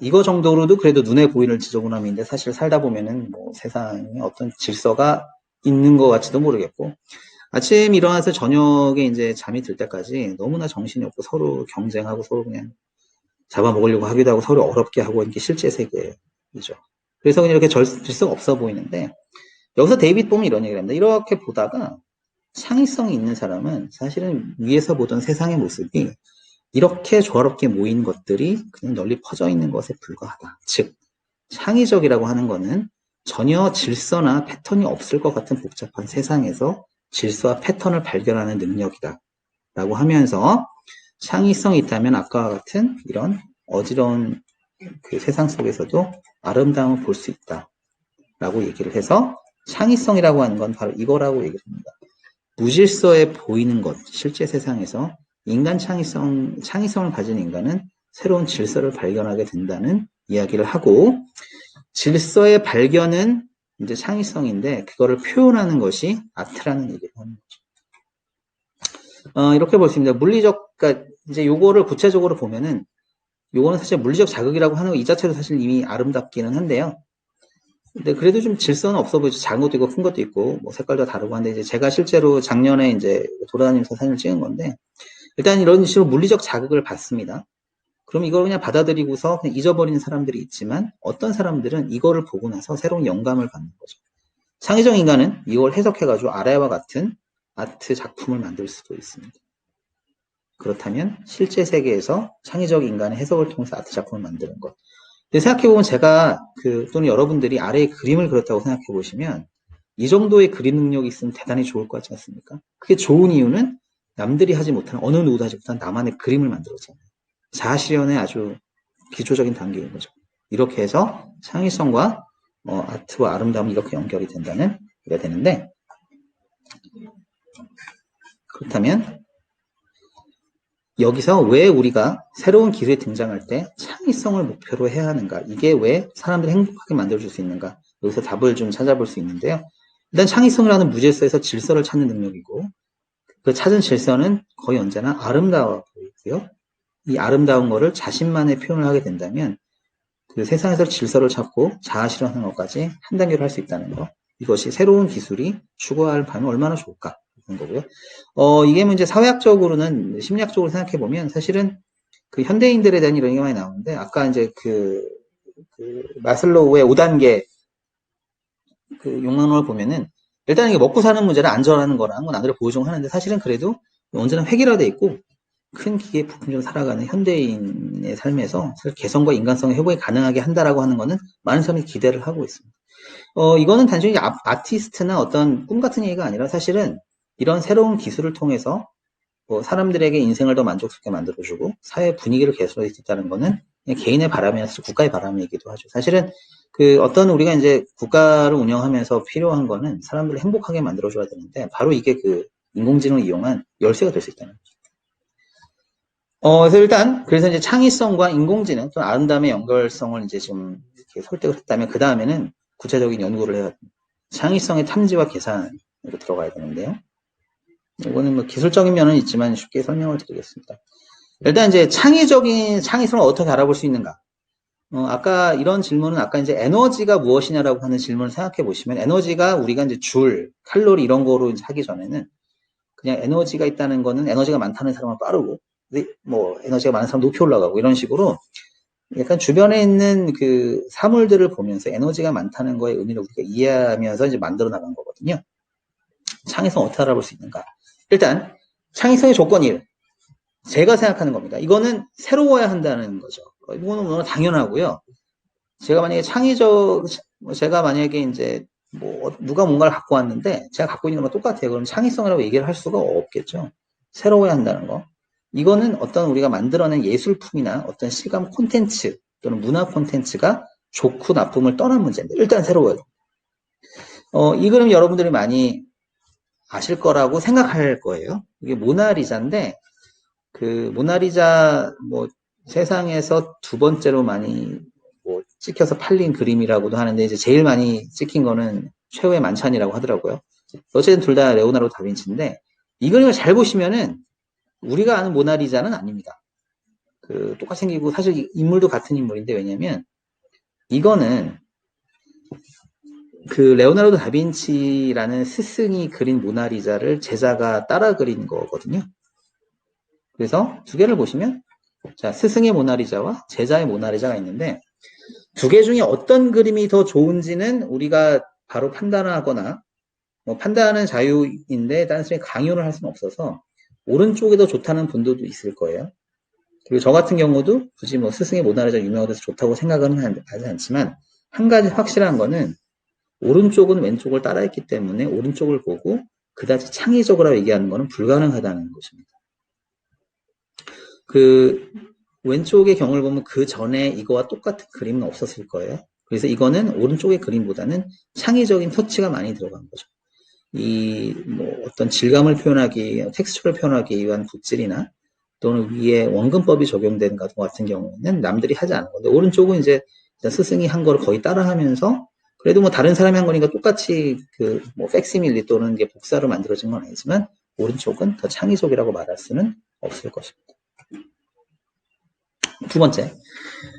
이거 정도로도 그래도 눈에 보이는 지저분함인데 사실 살다 보면은 뭐 세상에 어떤 질서가 있는 것 같지도 모르겠고 아침 일어나서 저녁에 이제 잠이 들 때까지 너무나 정신이 없고 서로 경쟁하고 서로 그냥 잡아먹으려고 하기도 하고 서로 어렵게 하고 이게 실제 세계이죠. 그래서 그냥 이렇게 질서가 없어 보이는데, 여기서 데이빗 보면 이런 얘기를 합니다. 이렇게 보다가 창의성이 있는 사람은 사실은 위에서 보던 세상의 모습이 이렇게 조화롭게 모인 것들이 그냥 널리 퍼져 있는 것에 불과하다. 즉, 창의적이라고 하는 거는 전혀 질서나 패턴이 없을 것 같은 복잡한 세상에서 질서와 패턴을 발견하는 능력이다. 라고 하면서 창의성이 있다면 아까와 같은 이런 어지러운 그 세상 속에서도 아름다움을 볼 수 있다. 라고 얘기를 해서 창의성이라고 하는 건 바로 이거라고 얘기를 합니다. 무질서에 보이는 것, 실제 세상에서 인간 창의성을 가진 인간은 새로운 질서를 발견하게 된다는 이야기를 하고, 질서의 발견은 이제 창의성인데, 그거를 표현하는 것이 아트라는 얘기를 하는 거죠. 이렇게 볼 수 있습니다. 그러니까 이제 요거를 구체적으로 보면은, 요거는 사실 물리적 자극이라고 하는 거 이 자체도 사실 이미 아름답기는 한데요. 근데 그래도 좀 질서는 없어 보이죠. 작은 것도 있고 큰 것도 있고 뭐 색깔도 다르고 한데, 이제 제가 실제로 작년에 이제 돌아다니면서 사진을 찍은 건데, 일단 이런 식으로 물리적 자극을 받습니다. 그럼 이걸 그냥 받아들이고서 그냥 잊어버리는 사람들이 있지만, 어떤 사람들은 이거를 보고 나서 새로운 영감을 받는 거죠. 창의적 인간은 이걸 해석해가지고 아래와 같은 아트 작품을 만들 수도 있습니다. 그렇다면 실제 세계에서 창의적 인간의 해석을 통해서 아트 작품을 만드는 것. 근데 생각해보면 제가 또는 여러분들이 아래에 그림을 그렸다고 생각해 보시면, 이 정도의 그림 능력이 있으면 대단히 좋을 것 같지 않습니까? 그게 좋은 이유는 남들이 하지 못하는, 어느 누구도 하지 못한 나만의 그림을 만들었잖아요. 자아실현의 아주 기초적인 단계인 거죠. 이렇게 해서 창의성과 아트와 아름다움이 이렇게 연결이 된다는 얘기가 되는데, 그렇다면 여기서 왜 우리가 새로운 기술이 등장할 때 창의성을 목표로 해야 하는가? 이게 왜 사람들을 행복하게 만들어줄 수 있는가? 여기서 답을 좀 찾아볼 수 있는데요. 일단 창의성이라는 무질서에서 질서를 찾는 능력이고, 그 찾은 질서는 거의 언제나 아름다워 보이고요. 이 아름다운 거를 자신만의 표현을 하게 된다면 그 세상에서 질서를 찾고 자아 실현하는 것까지 한 단계로 할 수 있다는 거. 이것이 새로운 기술이 추구할 바면 얼마나 좋을까 하는 거고요. 이게 뭐 이제 사회학적으로는, 심리학적으로 생각해 보면 사실은 그 현대인들에 대한 이런 얘기가 많이 나오는데, 아까 이제 그 마슬로우의 5단계 그 욕망론을 보면은, 일단 이게 먹고 사는 문제를 안전하는 거랑 건 나름대로 보여주고 하는데, 사실은 그래도 언제나 획일화돼 있고 큰 기계 부품적으로 살아가는 현대인의 삶에서 개성과 인간성의 회복이 가능하게 한다라고 하는 거는 많은 사람이 기대를 하고 있습니다. 이거는 단순히 아티스트나 어떤 꿈 같은 얘기가 아니라, 사실은 이런 새로운 기술을 통해서 뭐 사람들에게 인생을 더 만족스럽게 만들어주고 사회 분위기를 개선할 수 있다는 거는 개인의 바람이 아니라 국가의 바람이기도 하죠. 사실은 어떤 우리가 이제 국가를 운영하면서 필요한 거는 사람들을 행복하게 만들어줘야 되는데, 바로 이게 인공지능을 이용한 열쇠가 될 수 있다는 거죠. 그래서 이제 창의성과 인공지능 또 아름다움의 연결성을 이제 좀 이렇게 설득을 했다면, 그 다음에는 구체적인 연구를 해야 됩니다. 창의성의 탐지와 계산으로 들어가야 되는데요. 이거는 뭐 기술적인 면은 있지만 쉽게 설명을 드리겠습니다. 일단 이제 창의성을 어떻게 알아볼 수 있는가? 아까 이런 질문은, 아까 이제 에너지가 무엇이냐라고 하는 질문을 생각해 보시면, 에너지가 우리가 이제 칼로리 이런 거로 이제 하기 전에는 그냥 에너지가 있다는 거는 에너지가 많다는 사람은 빠르고, 뭐 에너지가 많은 사람 높이 올라가고, 이런 식으로 약간 주변에 있는 그 사물들을 보면서 에너지가 많다는 거의 의미를 우리가 이해하면서 이제 만들어 나간 거거든요. 창의성 어떻게 알아볼 수 있는가? 일단 창의성의 조건 1, 제가 생각하는 겁니다. 이거는 새로워야 한다는 거죠. 이거는 너무 당연하고요. 제가 만약에 이제 뭐 누가 뭔가를 갖고 왔는데 제가 갖고 있는 거랑 똑같아요. 그럼 창의성이라고 얘기를 할 수가 없겠죠. 새로워야 한다는 거. 이거는 어떤 우리가 만들어낸 예술품이나 어떤 시감 콘텐츠 또는 문화 콘텐츠가 좋고 나쁨을 떠난 문제인데, 일단 새로워요. 이 그림 여러분들이 많이 아실 거라고 생각할 거예요. 이게 모나리자인데, 모나리자 뭐 세상에서 두 번째로 많이 뭐 찍혀서 팔린 그림이라고도 하는데, 이제 제일 많이 찍힌 거는 최후의 만찬이라고 하더라고요. 어쨌든 둘 다 레오나르도 다빈치인데, 이 그림을 잘 보시면은 우리가 아는 모나리자는 아닙니다. 똑같이 생기고 사실 인물도 같은 인물인데, 왜냐면 이거는 레오나르도 다빈치라는 스승이 그린 모나리자를 제자가 따라 그린 거거든요. 그래서 두 개를 보시면, 자, 스승의 모나리자와 제자의 모나리자가 있는데, 두 개 중에 어떤 그림이 더 좋은지는 우리가 바로 판단하거나 뭐 판단하는 자유인데 단순히 강요를 할 수는 없어서 오른쪽이 더 좋다는 분들도 있을 거예요. 그리고 저 같은 경우도 굳이 뭐 스승의 모나리자 유명해서 좋다고 생각은 하지 않지만 한 가지 확실한 거는 오른쪽은 왼쪽을 따라했기 때문에 오른쪽을 보고 그다지 창의적으로 얘기하는 것은 불가능하다는 것입니다. 그 왼쪽의 경우를 보면 그 전에 이거와 똑같은 그림은 없었을 거예요. 그래서 이거는 오른쪽의 그림보다는 창의적인 터치가 많이 들어간 거죠. 이 뭐 어떤 질감을 표현하기, 텍스처를 표현하기 위한 붓질이나 또는 위에 원근법이 적용된 것 같은 경우에는 남들이 하지 않은 건데 오른쪽은 이제 스승이 한 거를 거의 따라하면서 그래도 뭐 다른 사람이 한 거니까 똑같이 그 뭐 팩시밀리 또는 이게 복사로 만들어진 건 아니지만 오른쪽은 더 창의적이라고 말할 수는 없을 것입니다. 두 번째,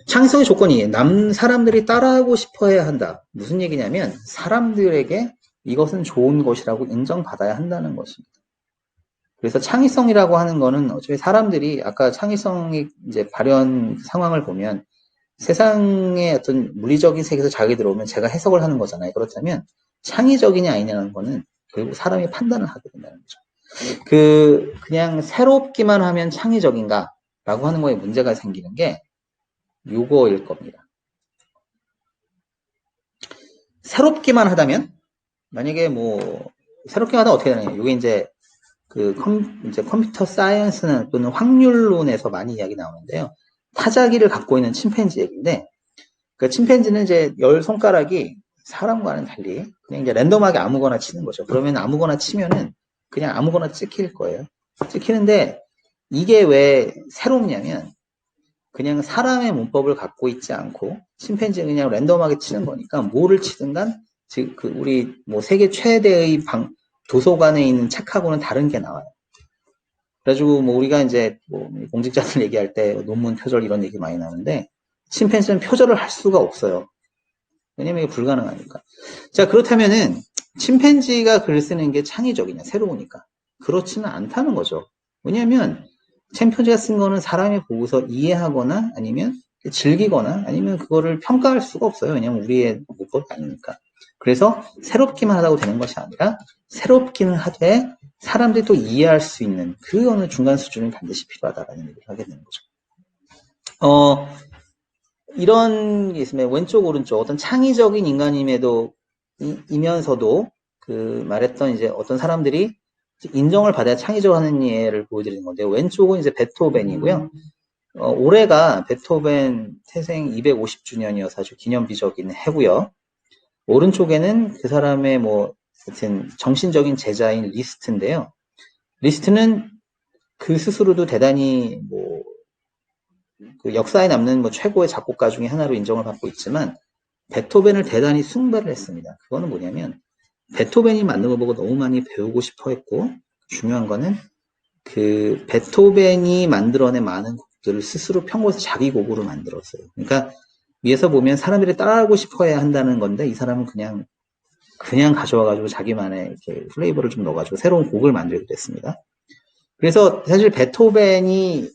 창의성의 조건이 사람들이 따라하고 싶어 해야 한다. 무슨 얘기냐면 사람들에게 이것은 좋은 것이라고 인정받아야 한다는 것입니다. 그래서 창의성이라고 하는 거는 어차피 사람들이 아까 창의성이 이제 발현 상황을 보면 세상의 어떤 물리적인 세계에서 자기 들어오면 제가 해석을 하는 거잖아요. 그렇다면 창의적이냐 아니냐는 거는 결국 사람이 판단을 하게 된다는 거죠. 그냥 새롭기만 하면 창의적인가? 라고 하는 거에 문제가 생기는 게 요거일 겁니다. 새롭기만 하다면 만약에 뭐 새롭기만 하다 어떻게 되느냐? 이게 이제 이제 컴퓨터 사이언스는 또는 확률론에서 많이 이야기 나오는데요. 타자기를 갖고 있는 침팬지 얘기인데, 그 침팬지는 이제 10손가락이 사람과는 달리 그냥 이제 랜덤하게 아무거나 치는 거죠. 그러면 아무거나 치면은 그냥 아무거나 찍힐 거예요. 찍히는데 이게 왜 새롭냐면 그냥 사람의 문법을 갖고 있지 않고 침팬지는 그냥 랜덤하게 치는 거니까 뭐를 치든 간 즉 우리 뭐 세계 최대의 도서관에 있는 책하고는 다른 게 나와요. 그래가지고 뭐 우리가 이제 뭐 공직자들 얘기할 때 논문 표절 이런 얘기 많이 나오는데 침팬지는 표절을 할 수가 없어요. 왜냐면 이게 불가능하니까. 자, 그렇다면은 침팬지가 글을 쓰는 게 창의적이냐, 새로우니까. 그렇지는 않다는 거죠. 왜냐면 침팬지가 쓴 거는 사람이 보고서 이해하거나 아니면 즐기거나 아니면 그거를 평가할 수가 없어요. 왜냐면 우리의 문법이 아니니까. 그래서 새롭기만 하다고 되는 것이 아니라 새롭기는 하되 사람들이 또 이해할 수 있는 그 어느 중간 수준은 반드시 필요하다라는 얘기를 하게 되는 거죠. 이런 게 있으면 왼쪽 오른쪽 어떤 창의적인 인간임에도 이면서도 그 말했던 이제 어떤 사람들이 인정을 받아야 창의적 하는 예를 보여드리는 건데요. 왼쪽은 이제 베토벤이고요. 올해가 베토벤 태생 250주년이어서 아주 기념비적인 해고요. 오른쪽에는 그 사람의 뭐 하여튼 정신적인 제자인 리스트인데요. 리스트는 그 스스로도 대단히 뭐 그 역사에 남는 뭐 최고의 작곡가 중에 하나로 인정을 받고 있지만 베토벤을 대단히 숭배를 했습니다. 그거는 뭐냐면 베토벤이 만든 거 보고 너무 많이 배우고 싶어 했고 중요한 거는 그 베토벤이 만들어낸 많은 곡들을 스스로 편곡해서 자기 곡으로 만들었어요. 그러니까 위에서 보면 사람들이 따라하고 싶어 해야 한다는 건데 이 사람은 그냥 가져와가지고 자기만의 이렇게 플레이버를 좀 넣어가지고 새로운 곡을 만들게 됐습니다. 그래서 사실 베토벤이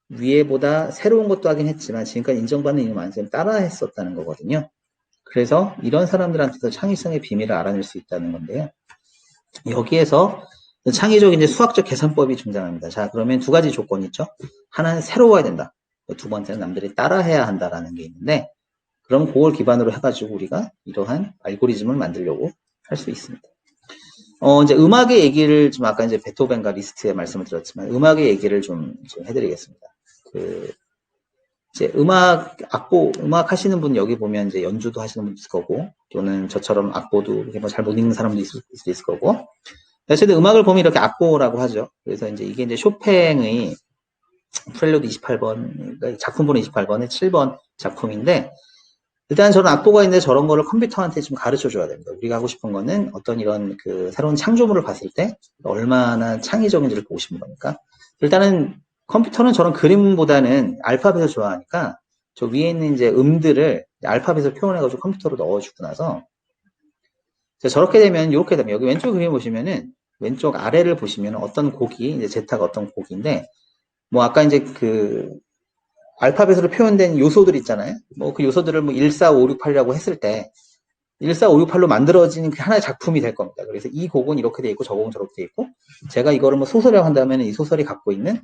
위에보다 새로운 것도 하긴 했지만 지금까지 인정받는 이유 많은 따라 했었다는 거거든요. 그래서 이런 사람들한테서 창의성의 비밀을 알아낼 수 있다는 건데요. 여기에서 창의적인 이제 수학적 계산법이 등장합니다. 자, 그러면 두 가지 조건이 있죠. 하나는 새로워야 된다. 두 번째는 남들이 따라해야 한다라는 게 있는데, 그럼 그걸 기반으로 해가지고 우리가 이러한 알고리즘을 만들려고 할 수 있습니다. 이제 음악의 얘기를 좀 아까 이제 베토벤과 리스트의 말씀을 드렸지만 음악의 얘기를 좀 해드리겠습니다. 이제 음악 하시는 분 여기 보면 이제 연주도 하시는 분 있을 거고, 또는 저처럼 악보도 뭐 잘 못 읽는 사람도 있을 거고, 어쨌든 음악을 보면 이렇게 악보라고 하죠. 그래서 이제 이게 이제 쇼팽의 프렐루드 28번, 그러니까 작품번호 28번의 7번 작품인데, 일단 저는 악보가 있는데 저런 거를 컴퓨터한테 좀 가르쳐 줘야 됩니다. 우리가 하고 싶은 거는 어떤 이런 그 새로운 창조물을 봤을 때 얼마나 창의적인지를 보고 싶은 거니까. 일단은 컴퓨터는 저런 그림보다는 알파벳을 좋아하니까 저 위에 있는 이제 음들을 알파벳을 표현해가지고 컴퓨터로 넣어주고 나서 저렇게 되면 이렇게 되면 여기 왼쪽 그림 보시면은 왼쪽 아래를 보시면 어떤 곡이 이제 제타가 어떤 곡인데 뭐 아까 이제 그 알파벳으로 표현된 요소들 있잖아요. 뭐 그 요소들을 뭐 1, 4, 5, 6, 8이라고 했을 때 1, 4, 5, 6, 8로 만들어진 그 하나의 작품이 될 겁니다. 그래서 이 곡은 이렇게 돼 있고 저 곡은 저렇게 돼 있고 제가 이거를 뭐 소설이라고 한다면 이 소설이 갖고 있는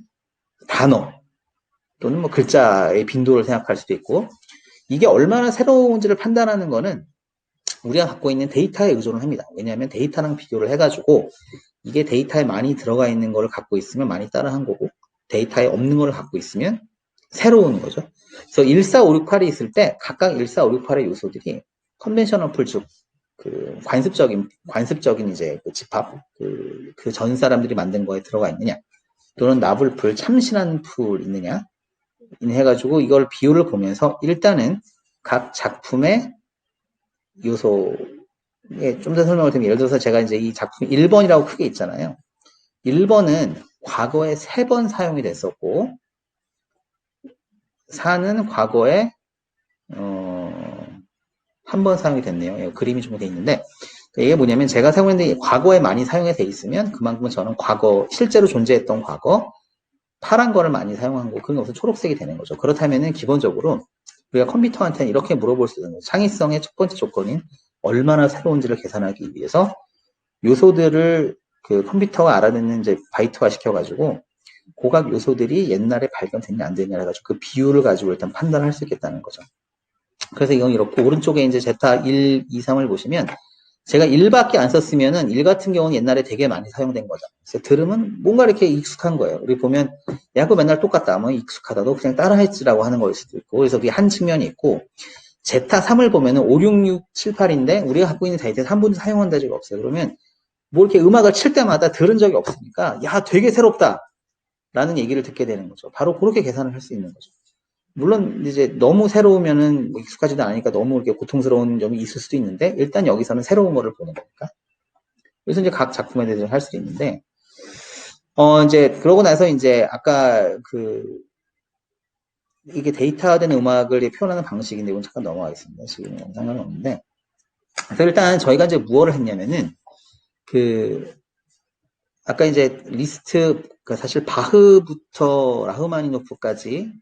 단어 또는 뭐 글자의 빈도를 생각할 수도 있고 이게 얼마나 새로운지를 판단하는 거는 우리가 갖고 있는 데이터에 의존을 합니다. 왜냐하면 데이터랑 비교를 해가지고 이게 데이터에 많이 들어가 있는 거를 갖고 있으면 많이 따라한 거고 데이터에 없는 거를 갖고 있으면 새로운 거죠. 그래서 1, 4, 5, 6, 8이 있을 때 각각 1, 4, 5, 6, 8의 요소들이 컨벤셔널 풀, 즉, 그 관습적인 이제 그 집합, 그 전 사람들이 만든 거에 들어가 있느냐, 또는 나불풀, 참신한 풀 있느냐, 해가지고 이걸 비율을 보면서 일단은 각 작품의 요소에 좀 더 설명을 드리면 예를 들어서 제가 이제 이 작품 1번이라고 크게 있잖아요. 1번은 과거에 3번 사용이 됐었고 4는 과거에 한 번 사용이 됐네요. 그림이 좀 돼 있는데 이게 뭐냐면 제가 사용했는데 과거에 많이 사용이 돼 있으면 그만큼 저는 과거 실제로 존재했던 과거 파란 거를 많이 사용한 거 그런 게 없어 초록색이 되는 거죠. 그렇다면은 기본적으로 우리가 컴퓨터한테는 이렇게 물어볼 수 있는 거죠. 창의성의 첫 번째 조건인 얼마나 새로운지를 계산하기 위해서 요소들을 그 컴퓨터가 알아듣는 이제 바이트화 시켜가지고 고각 요소들이 옛날에 발견됐냐 안 됐냐 해가지고 그 비율을 가지고 일단 판단할 수 있겠다는 거죠. 그래서 이건 이렇고 오른쪽에 이제 제타 1, 2, 3을 보시면 제가 1밖에 안 썼으면은 1 같은 경우는 옛날에 되게 많이 사용된 거죠. 그래서 들으면 뭔가 이렇게 익숙한 거예요. 우리 보면 야 그거 맨날 똑같다 뭐 익숙하다 너 그냥 따라했지라고 하는 걸 수도 있고 그래서 그게 한 측면이 있고 제타 3을 보면은 5, 6, 6, 7, 8인데 우리가 갖고 있는 데이터에서 한 번도 사용한 적이 없어요. 그러면 뭐 이렇게 음악을 칠 때마다 들은 적이 없으니까 야 되게 새롭다 라는 얘기를 듣게 되는 거죠. 바로 그렇게 계산을 할 수 있는 거죠. 물론 이제 너무 새로우면은 뭐 익숙하지도 않으니까 너무 이렇게 고통스러운 점이 있을 수도 있는데 일단 여기서는 새로운 거를 보는 거니까. 그래서 이제 각 작품에 대해서 할 수도 있는데 이제 그러고 나서 이제 아까 이게 데이터화된 음악을 표현하는 방식인데 이건 잠깐 넘어가겠습니다. 지금 상관은 없는데. 그래서 일단 저희가 이제 무엇을 했냐면은 아까 이제 리스트 사실 바흐부터 라흐마니노프까지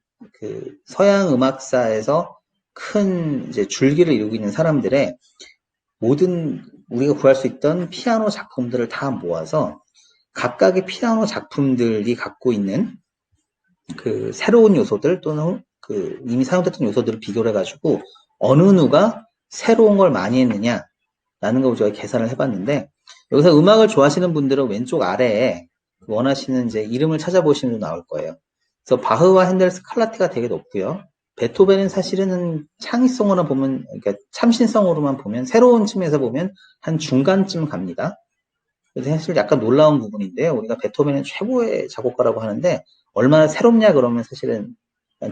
서양 음악사에서 큰 이제 줄기를 이루고 있는 사람들의 모든 우리가 구할 수 있던 피아노 작품들을 다 모아서 각각의 피아노 작품들이 갖고 있는 새로운 요소들 또는 이미 사용됐던 요소들을 비교를 해가지고 어느 누가 새로운 걸 많이 했느냐라는 걸 저희가 계산을 해봤는데 여기서 음악을 좋아하시는 분들은 왼쪽 아래에 원하시는 이제 이름을 찾아보시면 나올 거예요. 그래서 바흐와 핸델 스칼라티가 되게 높고요. 베토벤은 사실은 창의성으로 보면, 그러니까 참신성으로만 보면, 새로운 측면에서 보면 한 중간쯤 갑니다. 그래서 사실 약간 놀라운 부분인데요. 우리가 베토벤은 최고의 작곡가라고 하는데, 얼마나 새롭냐 그러면 사실은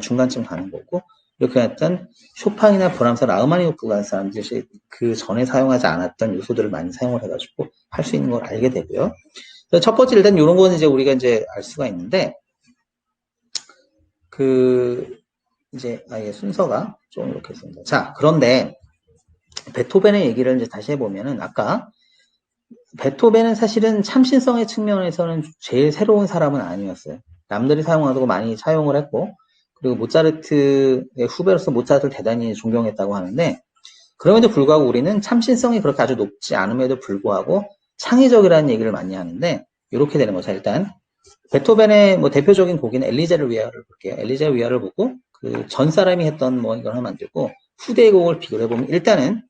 중간쯤 가는 거고, 이렇게 했던 쇼팡이나 브람스, 라흐마니노프 같은 사람들이 그 전에 사용하지 않았던 요소들을 많이 사용을 해가지고 할 수 있는 걸 알게 되고요. 첫 번째 일단 이런 거는 이제 우리가 이제 알 수가 있는데, 이제 아예 순서가 좀 이렇게 있습니다. 자, 그런데 베토벤의 얘기를 이제 다시 해보면은 아까 베토벤은 사실은 참신성의 측면에서는 제일 새로운 사람은 아니었어요. 남들이 사용하고 많이 사용을 했고 그리고 모차르트의 후배로서 모차르트를 대단히 존경했다고 하는데 그럼에도 불구하고 우리는 참신성이 그렇게 아주 높지 않음에도 불구하고 창의적이라는 얘기를 많이 하는데 이렇게 되는 거죠. 일단 베토벤의 뭐 대표적인 곡인 엘리제를 위하를 볼게요. 엘리제 위하를 보고 전 사람이 했던 뭐 이걸 하면 안 되고 후대의 곡을 비교를 해보면 일단은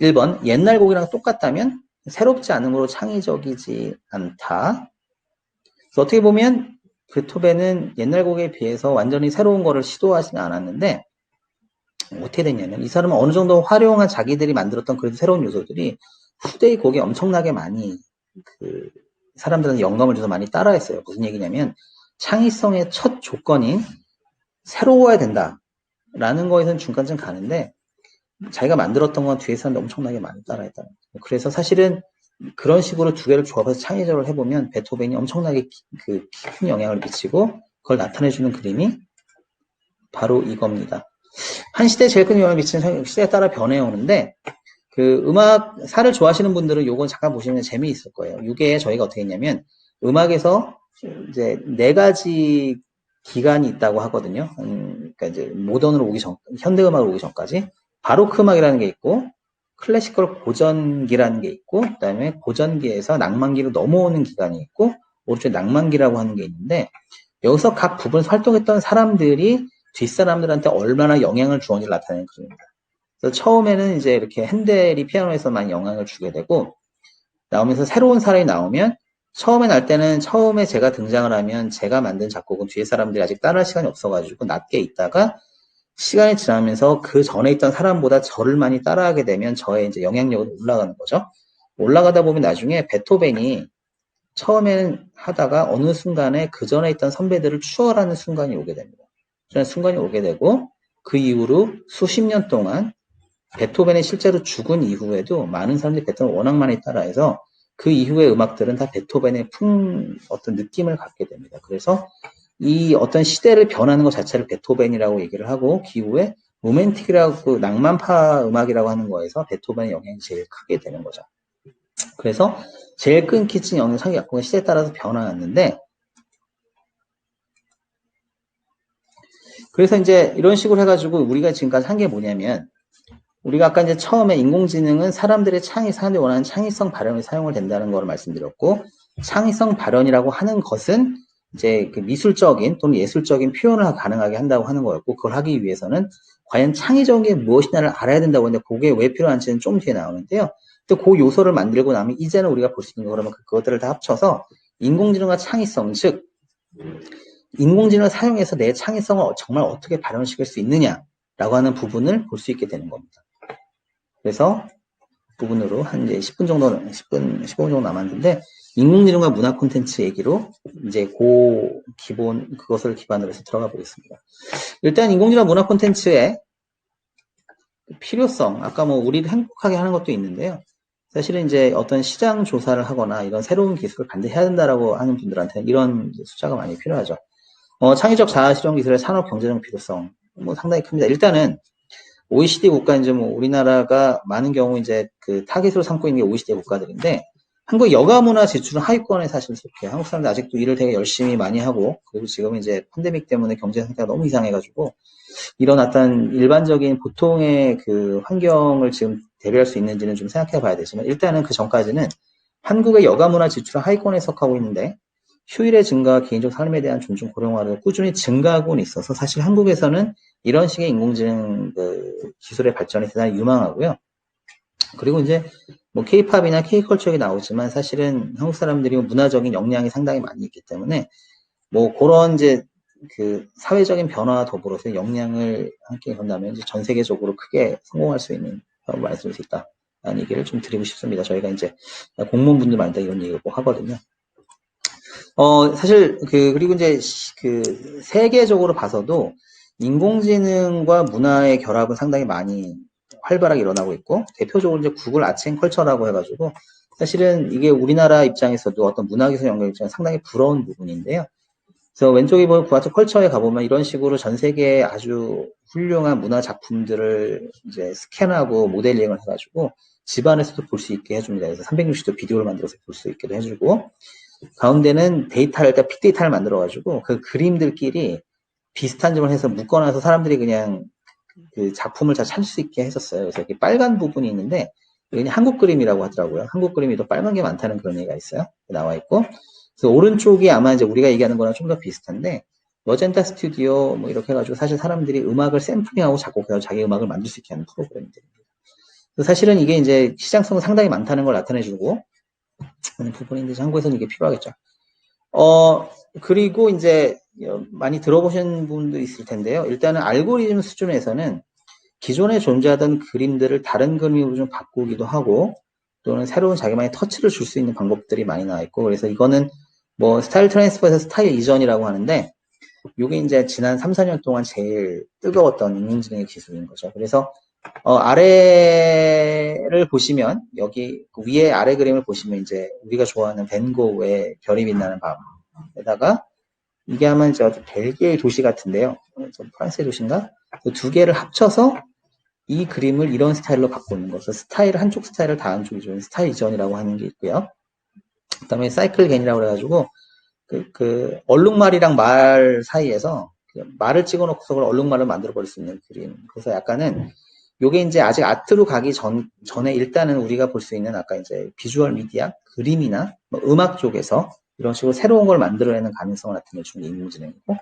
1번 옛날 곡이랑 똑같다면 새롭지 않음으로 창의적이지 않다. 그래서 어떻게 보면 베토벤은 옛날 곡에 비해서 완전히 새로운 거를 시도하지는 않았는데 어떻게 됐냐면 이 사람은 어느 정도 활용한 자기들이 만들었던 그래도 새로운 요소들이 후대의 곡에 엄청나게 많이 사람들은 영감을 줘서 많이 따라했어요. 무슨 얘기냐면 창의성의 첫 조건인 새로워야 된다라는 거에서는 중간쯤 가는데 자기가 만들었던 건 뒤에 사람들 엄청나게 많이 따라했다는 거예요. 그래서 사실은 그런 식으로 두 개를 조합해서 창의적으로 해보면 베토벤이 엄청나게 큰 영향을 미치고 그걸 나타내주는 그림이 바로 이겁니다. 한 시대에 제일 큰 영향을 미치는 시대에 따라 변해오는데 음악사를 좋아하시는 분들은 요건 잠깐 보시면 재미있을 거예요. 이게 저희가 어떻게 했냐면 음악에서 이제 4가지 기간이 있다고 하거든요. 그러니까 이제 모던으로 오기 전, 현대음악으로 오기 전까지 바로크 음악이라는 게 있고 클래시컬 고전기라는 게 있고 그다음에 고전기에서 낭만기로 넘어오는 기간이 있고 오른쪽에 낭만기라고 하는 게 있는데 여기서 각 부분에서 활동했던 사람들이 뒷사람들한테 얼마나 영향을 주었는지 나타내는 그림입니다. 그래서 처음에는 이제 이렇게 핸델이 피아노에서 많이 영향을 주게 되고 나오면서 새로운 사람이 나오면 처음에 날 때는 처음에 제가 등장을 하면 제가 만든 작곡은 뒤에 사람들이 아직 따라할 시간이 없어가지고 낮게 있다가 시간이 지나면서 그 전에 있던 사람보다 저를 많이 따라하게 되면 저의 이제 영향력은 올라가는 거죠. 올라가다 보면 나중에 베토벤이 처음에는 하다가 어느 순간에 그 전에 있던 선배들을 추월하는 순간이 오게 됩니다. 그런 순간이 오게 되고 그 이후로 수십 년 동안 베토벤이 실제로 죽은 이후에도 많은 사람들이 베토벤을 워낙 많이 따라해서 그 이후의 음악들은 다 베토벤의 어떤 느낌을 갖게 됩니다. 그래서 이 어떤 시대를 변하는 것 자체를 베토벤이라고 얘기를 하고 기후에 로맨틱이라고 낭만파 음악이라고 하는 거에서 베토벤의 영향이 제일 크게 되는 거죠. 그래서 제일 끊기진 영향 상위 약국은 시대에 따라서 변화했는데 그래서 이제 이런 식으로 해가지고 우리가 지금까지 한 게 뭐냐면 우리가 아까 이제 처음에 인공지능은 사람들이 원하는 창의성 발현에 사용을 된다는 걸 말씀드렸고, 창의성 발현이라고 하는 것은 이제 그 미술적인 또는 예술적인 표현을 가능하게 한다고 하는 거였고, 그걸 하기 위해서는 과연 창의적인 게 무엇이냐를 알아야 된다고 하는데, 그게 왜 필요한지는 좀 뒤에 나오는데요. 또 그 요소를 만들고 나면 이제는 우리가 볼 수 있는 거 그러면 그것들을 다 합쳐서 인공지능과 창의성, 즉, 인공지능을 사용해서 내 창의성을 정말 어떻게 발현시킬 수 있느냐라고 하는 부분을 볼 수 있게 되는 겁니다. 그래서 부분으로 한 이제 10분 정도, 15분 정도 남았는데, 인공지능과 문화 콘텐츠 얘기로 이제 그것을 기반으로 해서 들어가 보겠습니다. 일단 인공지능 문화 콘텐츠의 필요성, 아까 뭐 우리를 행복하게 하는 것도 있는데요. 사실은 이제 어떤 시장 조사를 하거나 이런 새로운 기술을 반드시 해야 된다라고 하는 분들한테는 이런 숫자가 많이 필요하죠. 창의적 자아실현 기술의 산업 경제적 필요성, 뭐 상당히 큽니다. 일단은 OECD 국가 이제 뭐 우리나라가 많은 경우 이제 그 타깃으로 삼고 있는 게 OECD 국가들인데 한국 여가 문화 지출은 하위권에 사실 속해요. 한국 사람들 아직도 일을 되게 열심히 많이 하고 그리고 지금 이제 팬데믹 때문에 경제 상태가 너무 이상해가지고 이런 어떤 일반적인 보통의 그 환경을 지금 대비할 수 있는지는 좀 생각해 봐야 되지만 일단은 그 전까지는 한국의 여가 문화 지출은 하위권에 속하고 있는데 휴일의 증가와 개인적 삶에 대한 존중 고령화를 꾸준히 증가하고는 있어서 사실 한국에서는 이런 식의 인공지능 기술의 발전이 대단히 유망하고요. 그리고 이제 뭐 K-팝이나 K-컬처가 나오지만 사실은 한국 사람들이 문화적인 역량이 상당히 많이 있기 때문에 뭐 그런 이제 그 사회적인 변화와 더불어서 역량을 함께 본다면 이제 전 세계적으로 크게 성공할 수 있는 말씀일 수 있다라는 얘기를 좀 드리고 싶습니다. 저희가 이제 공무원분들마다 이런 얘기를 꼭 하거든요. 사실, 그리고 이제, 세계적으로 봐서도 인공지능과 문화의 결합은 상당히 많이 활발하게 일어나고 있고, 대표적으로 이제 구글 아트 앤 컬처라고 해가지고, 사실은 이게 우리나라 입장에서도 어떤 문화기술 연결 입장에 상당히 부러운 부분인데요. 그래서 왼쪽에 보면 구아트 컬처에 가보면 이런 식으로 전 세계에 아주 훌륭한 문화 작품들을 이제 스캔하고 모델링을 해가지고 집안에서도 볼 수 있게 해줍니다. 그래서 360도 비디오를 만들어서 볼 수 있게도 해주고, 가운데는 일단 빅데이터를 만들어가지고 그 그림들끼리 비슷한 점을 해서 묶어놔서 사람들이 그냥 그 작품을 잘 찾을 수 있게 했었어요. 그래서 이렇게 빨간 부분이 있는데 이게 한국 그림이라고 하더라고요. 한국 그림이 더 빨간 게 많다는 그런 얘기가 있어요. 나와 있고. 그래서 오른쪽이 아마 이제 우리가 얘기하는 거랑 좀 더 비슷한데 머젠타 스튜디오 뭐 이렇게 해가지고 사실 사람들이 음악을 샘플링하고 작곡해서 자기 음악을 만들 수 있게 하는 프로그램들입니다. 사실은 이게 이제 시장성은 상당히 많다는 걸 나타내주고 하는 부분인데 한국에서는 이게 필요하겠죠. 그리고 이제 많이 들어보신 분도 있을 텐데요. 일단은 알고리즘 수준에서는 기존에 존재하던 그림들을 다른 그림으로 좀 바꾸기도 하고 또는 새로운 자기만의 터치를 줄 수 있는 방법들이 많이 나와 있고 그래서 이거는 뭐 스타일 트랜스퍼에서 스타일 이전이라고 하는데 이게 이제 지난 3, 4년 동안 제일 뜨거웠던 인공지능의 기술인 거죠. 그래서 아래를 보시면 여기 위에 아래 그림을 보시면 이제 우리가 좋아하는 벤 고흐의 별이 빛나는 밤에다가 이게 아마 이제 벨기에의 도시 같은데요. 프랑스의 도시인가? 그 두 개를 합쳐서 이 그림을 이런 스타일로 바꾸는 거. 그래서 스타일 한쪽 스타일을 다음 쪽이 좀 스타일 이전이라고 하는 게 있고요. 그다음에 사이클 겐이라고 그래가지고 얼룩말이랑 말 사이에서 말을 찍어놓고서 그걸 얼룩말을 만들어버릴 수 있는 그림. 그래서 약간은 요게 이제 아직 아트로 가기 전에 일단은 우리가 볼 수 있는 아까 이제 비주얼 미디어, 그림이나 뭐 음악 쪽에서 이런 식으로 새로운 걸 만들어내는 가능성을 나타내 주는 게 인공지능이고,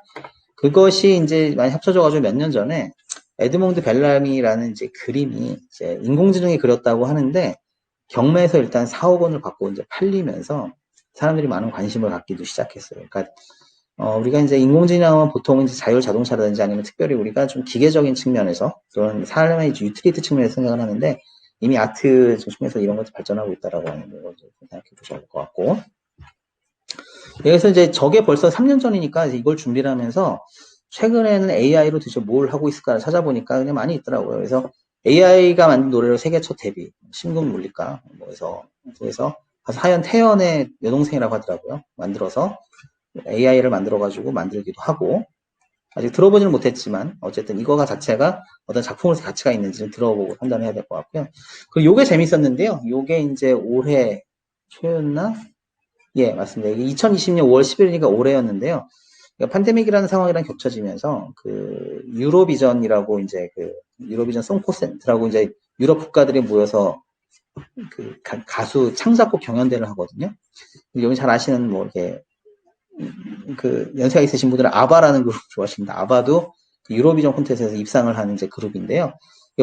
그것이 이제 많이 합쳐져가지고 몇 년 전에 에드몽드 벨라미라는 이제 그림이 이제 인공지능이 그렸다고 하는데 경매에서 일단 4억 원을 받고 이제 팔리면서 사람들이 많은 관심을 갖기도 시작했어요. 그러니까 우리가 이제 인공지능은 보통 이제 자율 자동차라든지 아니면 특별히 우리가 좀 기계적인 측면에서 또는 삶의 유틸리티 측면에서 생각을 하는데 이미 아트 측면에서 이런 것도 발전하고 있다라고 하는 걸 생각해 보셔야 될 것 같고. 그래서 이제 저게 벌써 3년 전이니까 이걸 준비를 하면서 최근에는 AI로 도대체 뭘 하고 있을까 찾아보니까 그냥 많이 있더라고요. 그래서 AI가 만든 노래로 세계 첫 데뷔, 신금 물리까, 그래서 하얀 태연의 여동생이라고 하더라고요. 만들어서 AI를 만들어가지고 만들기도 하고, 아직 들어보지는 못했지만, 어쨌든 이거가 자체가 어떤 작품으로서 가치가 있는지를 들어보고 판단해야 될 것 같고요. 그리고 요게 재밌었는데요. 요게 이제 올해 초였나? 예, 맞습니다. 이게 2020년 5월 10일이니까 올해였는데요. 그러니까 팬데믹이라는 상황이랑 겹쳐지면서 유로비전이라고 이제 유로비전 송코센트라고 이제 유럽 국가들이 모여서 가수 창작곡 경연대회를 하거든요. 여기 잘 아시는 뭐 이렇게 연세가 있으신 분들은 아바라는 그룹 좋아하십니다. 아바도 유로비전 콘테스트에서 입상을 하는 이제 그룹인데요.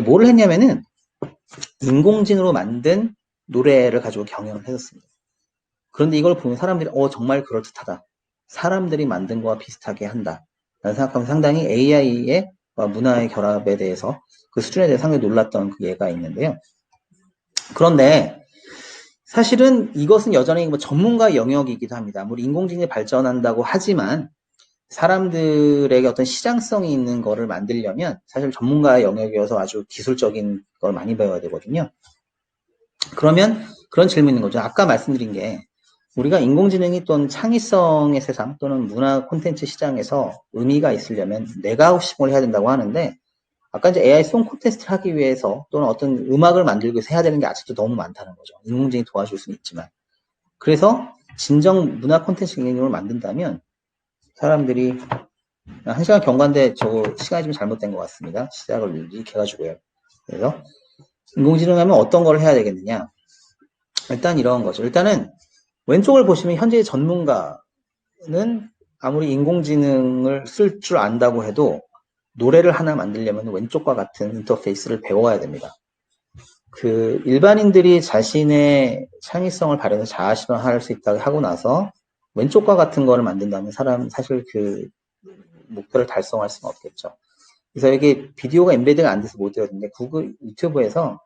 뭘 했냐면은 인공지능으로 만든 노래를 가지고 경연을 했었습니다. 그런데 이걸 보면 사람들이 정말 그럴듯하다. 사람들이 만든 거와 비슷하게 한다. 라는 생각하면 상당히 AI의 문화의 결합에 대해서 그 수준에 대해서 상당히 놀랐던 그 예가 있는데요. 그런데 사실은 이것은 여전히 뭐 전문가의 영역이기도 합니다. 아무리 인공지능이 발전한다고 하지만 사람들에게 어떤 시장성이 있는 거를 만들려면 사실 전문가의 영역이어서 아주 기술적인 걸 많이 배워야 되거든요. 그러면 그런 질문이 있는 거죠. 아까 말씀드린 게 우리가 인공지능이 또는 창의성의 세상 또는 문화 콘텐츠 시장에서 의미가 있으려면 내가 하고 싶은 걸 해야 된다고 하는데 아까 이제 AI 송 콘테스트를 하기 위해서 또는 어떤 음악을 만들기 위해서 해야 되는 게 아직도 너무 많다는 거죠. 인공지능이 도와줄 수는 있지만. 그래서 진정 문화 콘텐츠 기능을 만든다면 사람들이 1시간 경과인데 저거 시간이 좀 잘못된 것 같습니다. 시작을 이렇게 해가지고요. 그래서 인공지능 하면 어떤 걸 해야 되겠느냐. 일단 이런 거죠. 일단은 왼쪽을 보시면 현재 전문가는 아무리 인공지능을 쓸 줄 안다고 해도 노래를 하나 만들려면 왼쪽과 같은 인터페이스를 배워야 됩니다. 일반인들이 자신의 창의성을 발현해서 자아 실현할 수 있다고 하고 나서 왼쪽과 같은 거를 만든다면 사실 목표를 달성할 수는 없겠죠. 그래서 이게 비디오가 엠베드가 안 돼서 못 되거든요. 유튜브에서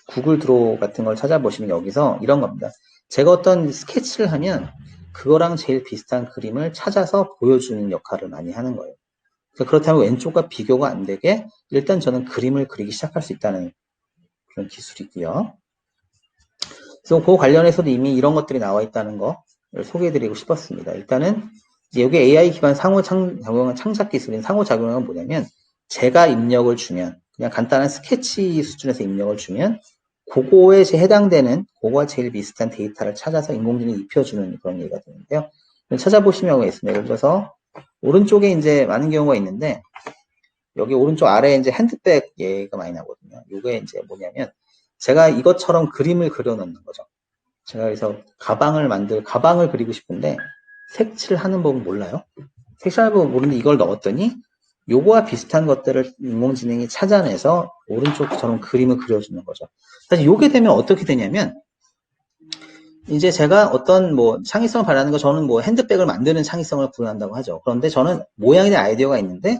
구글 드로우 같은 걸 찾아보시면 여기서 이런 겁니다. 제가 어떤 스케치를 하면 그거랑 제일 비슷한 그림을 찾아서 보여주는 역할을 많이 하는 거예요. 그렇다면 왼쪽과 비교가 안 되게 일단 저는 그림을 그리기 시작할 수 있다는 그런 기술이고요. 그래서 그 관련해서도 이미 이런 것들이 나와 있다는 거 소개해드리고 싶었습니다. 일단은 여기 AI 기반 상호작용은 창작 기술인 상호작용은 뭐냐면 제가 입력을 주면 그냥 간단한 스케치 수준에서 입력을 주면 그거에 해당되는 그거와 제일 비슷한 데이터를 찾아서 인공지능이 입혀주는 그런 얘기가 되는데요. 찾아보시면 있습니다. 예를 들어서 오른쪽에 이제 많은 경우가 있는데 여기 오른쪽 아래에 이제 핸드백 예가 많이 나거든요. 이게 이제 뭐냐면 제가 이것처럼 그림을 그려놓는 거죠. 제가 그래서 가방을 그리고 싶은데 색칠하는 법은 몰라요. 색칠하는 법은 모르는데 이걸 넣었더니 요거와 비슷한 것들을 인공지능이 찾아내서 오른쪽처럼 그림을 그려주는 거죠. 사실 요게 되면 어떻게 되냐면 이제 제가 어떤 창의성을 발휘하는 거 저는 핸드백을 만드는 창의성을 구현한다고 하죠. 그런데 저는 모양이나 아이디어가 있는데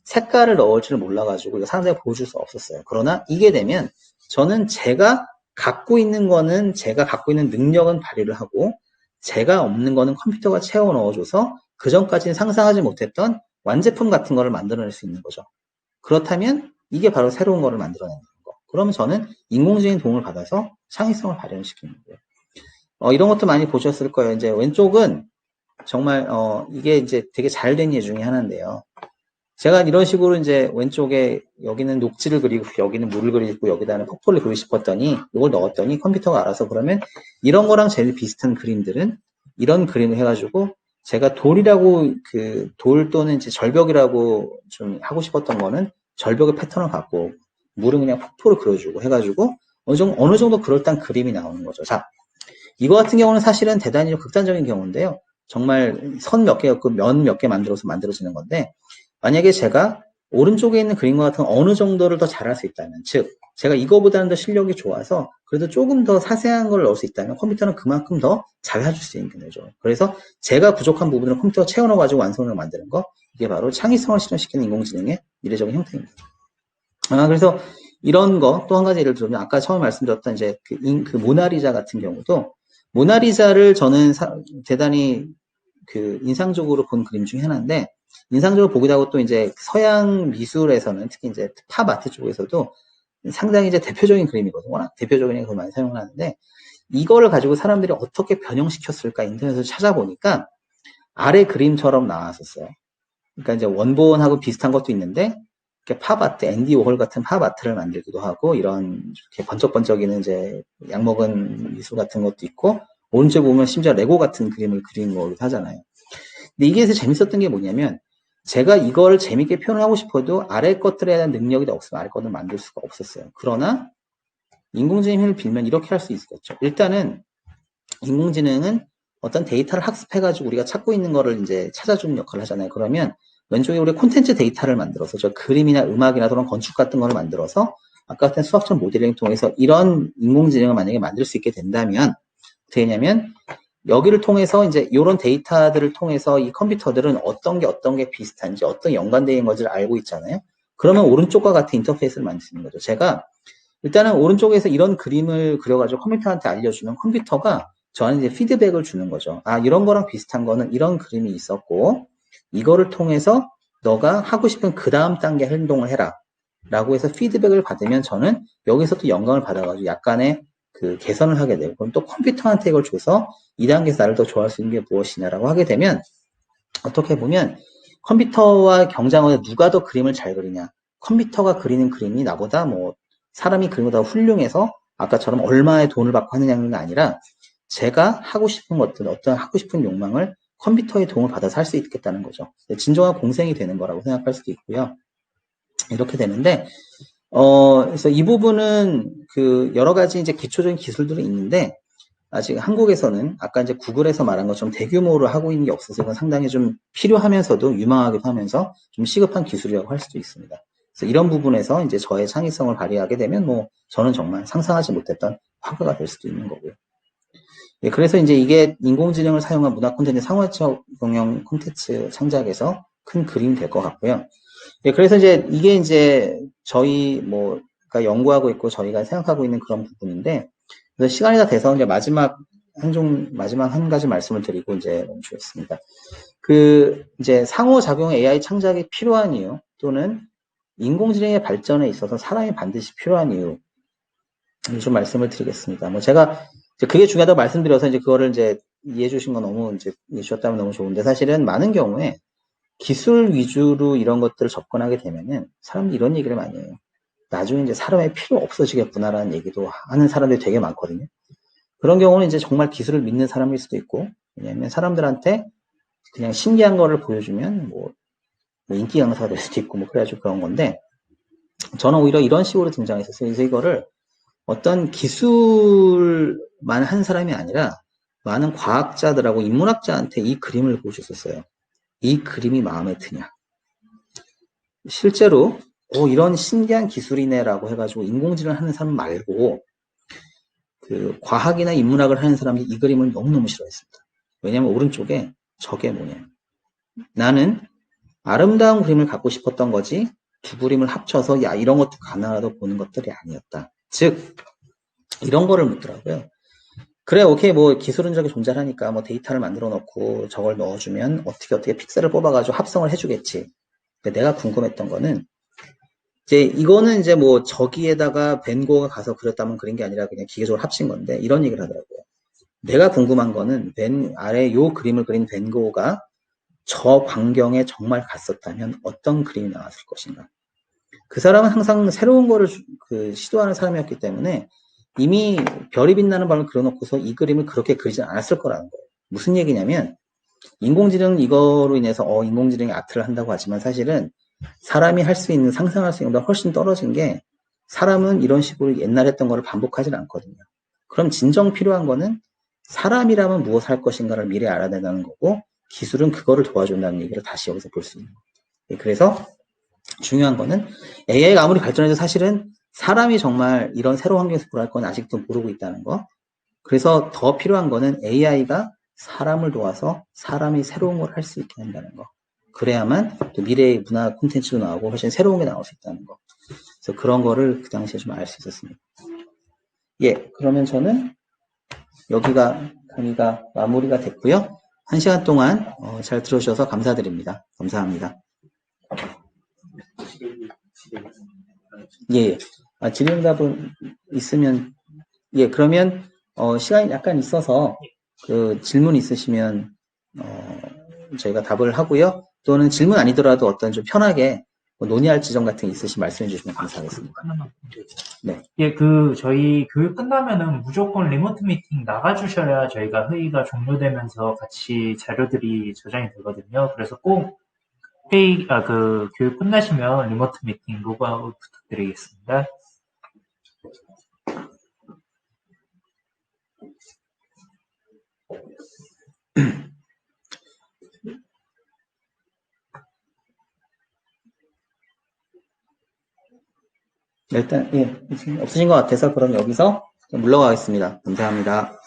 색깔을 넣을 줄 몰라가지고 이거 사람들에게 보여줄 수 없었어요. 그러나 이게 되면 저는 제가 갖고 있는 거는 제가 갖고 있는 능력은 발휘를 하고 제가 없는 거는 컴퓨터가 채워 넣어줘서 그 전까지는 상상하지 못했던 완제품 같은 거를 만들어낼 수 있는 거죠. 그렇다면 이게 바로 새로운 거를 만들어내는 거. 그러면 저는 인공지능 도움을 받아서 창의성을 발현시키는 거예요. 이런 것도 많이 보셨을 거예요. 이제 왼쪽은 정말 이게 이제 되게 잘 된 예 중에 하나인데요. 제가 이런 식으로 이제 왼쪽에 여기는 녹지를 그리고 여기는 물을 그리고 여기다는 폭포를 그리고 싶었더니 이걸 넣었더니 컴퓨터가 알아서 그러면 이런 거랑 제일 비슷한 그림들은 이런 그림을 해가지고 제가 돌이라고 돌 또는 이제 절벽이라고 좀 하고 싶었던 거는 절벽의 패턴을 갖고 물은 그냥 폭포를 그려주고 해가지고 어느 정도 그럴듯한 그림이 나오는 거죠. 자, 이거 같은 경우는 사실은 대단히 극단적인 경우인데요. 정말 선 몇 개, 면 몇 개 만들어서 만들어지는 건데, 만약에 제가 오른쪽에 있는 그림과 같은 어느 정도를 더 잘할 수 있다면, 즉, 제가 이거보다는 더 실력이 좋아서 그래도 조금 더 사세한 걸 넣을 수 있다면 컴퓨터는 그만큼 더 잘 해줄 수 있는 거죠. 그래서 제가 부족한 부분을 컴퓨터가 채워넣어가지고 완성을 만드는 거, 이게 바로 창의성을 실현시키는 인공지능의 미래적인 형태입니다. 그래서 이런 거, 또 한 가지 예를 들면, 아까 처음에 말씀드렸던 이제 그 모나리자 같은 경우도, 모나리자를 저는 대단히 인상적으로 본 그림 중에 하나인데, 인상적으로 보기도 하고 또 이제 서양 미술에서는 특히 이제 팝 아트 쪽에서도 상당히 이제 대표적인 그림이거든요. 워낙 대표적인 그림을 많이 사용을 하는데, 이거를 가지고 사람들이 어떻게 변형시켰을까 인터넷에서 찾아보니까 아래 그림처럼 나왔었어요. 그러니까 이제 원본하고 비슷한 것도 있는데, 이렇게 팝 아트, 앤디 워홀 같은 팝 아트를 만들기도 하고, 이런 이렇게 번쩍번쩍이는 이제 약먹은 미술 같은 것도 있고, 오른쪽에 보면 심지어 레고 같은 그림을 그린 거기도 하잖아요. 근데 이게 재밌었던 게 뭐냐면, 제가 이걸 재밌게 표현을 하고 싶어도 아래 것들에 대한 능력이 없으면 아래 것을 만들 수가 없었어요. 그러나 인공지능의 힘을 빌면 이렇게 할 수 있었죠. 일단은 인공지능은 어떤 데이터를 학습해가지고 우리가 찾고 있는 거를 이제 찾아주는 역할을 하잖아요. 그러면 왼쪽에 우리 콘텐츠 데이터를 만들어서 저 그림이나 음악이나 그런 건축 같은 거를 만들어서 아까 같은 수학적 모델링을 통해서 이런 인공지능을 만약에 만들 수 있게 된다면 어떻게 되냐면 여기를 통해서 이제 이런 데이터들을 통해서 이 컴퓨터들은 어떤 게 비슷한지 어떤 연관되어 있는 것을 알고 있잖아요. 그러면 오른쪽과 같은 인터페이스를 만들 수 있는 거죠. 제가 일단은 오른쪽에서 이런 그림을 그려가지고 컴퓨터한테 알려주면 컴퓨터가 저한테 이제 피드백을 주는 거죠. 아, 이런 거랑 비슷한 거는 이런 그림이 있었고, 이거를 통해서 너가 하고 싶은 그 다음 단계 행동을 해라. 라고 해서 피드백을 받으면 저는 여기서 또 영감을 받아가지고 약간의 개선을 하게 되고, 그럼 또 컴퓨터한테 이걸 줘서 2단계에서 나를 더 좋아할 수 있는 게 무엇이냐라고 하게 되면, 어떻게 보면 컴퓨터와 경쟁하는 누가 더 그림을 잘 그리냐. 컴퓨터가 그리는 그림이 나보다 사람이 그린 것보다 훌륭해서 아까처럼 얼마의 돈을 받고 하느냐는 게 아니라 제가 하고 싶은 것들, 어떤 하고 싶은 욕망을 컴퓨터의 도움을 받아서 할 수 있겠다는 거죠. 진정한 공생이 되는 거라고 생각할 수도 있고요. 이렇게 되는데, 그래서 이 부분은 여러 가지 이제 기초적인 기술들이 있는데, 아직 한국에서는 아까 이제 구글에서 말한 것처럼 대규모로 하고 있는 게 없어서 이건 상당히 좀 필요하면서도 유망하기도 하면서 좀 시급한 기술이라고 할 수도 있습니다. 그래서 이런 부분에서 이제 저의 창의성을 발휘하게 되면 저는 정말 상상하지 못했던 화가가 될 수도 있는 거고요. 예, 그래서 이제 이게 인공지능을 사용한 문화 콘텐츠 상호작용 콘텐츠 창작에서 큰 그림이 될 것 같고요. 예, 그래서 이게 이제 저희가 연구하고 있고 저희가 생각하고 있는 그런 부분인데, 그래서 시간이 다 돼서 이제 마지막 한 가지 말씀을 드리고 이제 멈추겠습니다. 이제 상호작용 AI 창작이 필요한 이유, 또는 인공지능의 발전에 있어서 사람이 반드시 필요한 이유, 좀 말씀을 드리겠습니다. 제가 그게 중요하다고 말씀드려서 이제 그거를 이제 이해해 주신 건 너무 이제 이해해 주셨다면 너무 좋은데, 사실은 많은 경우에 기술 위주로 이런 것들을 접근하게 되면은 사람들이 이런 얘기를 많이 해요. 나중에 이제 사람의 필요 없어지겠구나라는 얘기도 하는 사람들이 되게 많거든요. 그런 경우는 이제 정말 기술을 믿는 사람일 수도 있고, 왜냐하면 사람들한테 그냥 신기한 거를 보여주면 인기 강사가 될 수도 있고 그래가지고 그런 건데, 저는 오히려 이런 식으로 등장했었어요. 그래서 이거를 어떤 기술만 한 사람이 아니라 많은 과학자들하고 인문학자한테 이 그림을 보여줬었어요. 이 그림이 마음에 드냐? 실제로 이런 신기한 기술이네라고 해가지고 인공지능을 하는 사람 말고 과학이나 인문학을 하는 사람들이 이 그림을 너무너무 싫어했습니다. 왜냐하면 오른쪽에 저게 뭐냐. 나는 아름다운 그림을 갖고 싶었던 거지 두 그림을 합쳐서 야 이런 것도 가능하다고 보는 것들이 아니었다. 즉 이런 거를 묻더라고요. 그래 오케이 기술은 저기 존재하니까 데이터를 만들어 놓고 저걸 넣어주면 어떻게 픽셀을 뽑아가지고 합성을 해주겠지. 내가 궁금했던 거는 이거는 이제 저기에다가 벤 고가 가서 그렸다면 그린 게 아니라 그냥 기계적으로 합친 건데 이런 얘기를 하더라고요. 내가 궁금한 거는 아래 요 그림을 그린 벤 고가 저 광경에 정말 갔었다면 어떤 그림이 나왔을 것인가. 그 사람은 항상 새로운 거를 시도하는 사람이었기 때문에 이미 별이 빛나는 밤을 그려놓고서 이 그림을 그렇게 그리지 않았을 거라는 거예요. 무슨 얘기냐면 인공지능 이거로 인해서 인공지능이 악플을 한다고 하지만 사실은 사람이 할 수 있는 상상할 수 있는 것보다 훨씬 떨어진 게 사람은 이런 식으로 옛날 했던 거를 반복하진 않거든요. 그럼 진정 필요한 거는 사람이라면 무엇을 할 것인가를 미리 알아낸다는 거고 기술은 그거를 도와준다는 얘기를 다시 여기서 볼 수 있는 거예요. 그래서 중요한 거는 AI가 아무리 발전해도 사실은 사람이 정말 이런 새로운 환경에서 구할 건 아직도 모르고 있다는 거. 그래서 더 필요한 거는 AI가 사람을 도와서 사람이 새로운 걸 할 수 있게 한다는 거. 그래야만 또 미래의 문화 콘텐츠도 나오고 훨씬 새로운 게 나올 수 있다는 거. 그래서 그런 거를 그 당시에 좀 알 수 있었습니다. 예, 그러면 저는 여기가 강의가 마무리가 됐고요. 1시간 동안 잘 들어주셔서 감사드립니다. 감사합니다. 예, 질의응답은 있으면 예, 그러면 시간이 약간 있어서 그 질문 있으시면 저희가 답을 하고요. 또는 질문 아니더라도 어떤 좀 편하게 논의할 지점 같은 게 있으시면 말씀해 주시면 감사하겠습니다. 네. 예, 저희 교육 끝나면은 무조건 리모트 미팅 나가주셔야 저희가 회의가 종료되면서 같이 자료들이 저장이 되거든요. 그래서 꼭 교육 끝나시면 리모트 미팅 로그아웃 부탁드리겠습니다. 일단, 예, 없으신 것 같아서 그럼 여기서 물러가겠습니다. 감사합니다.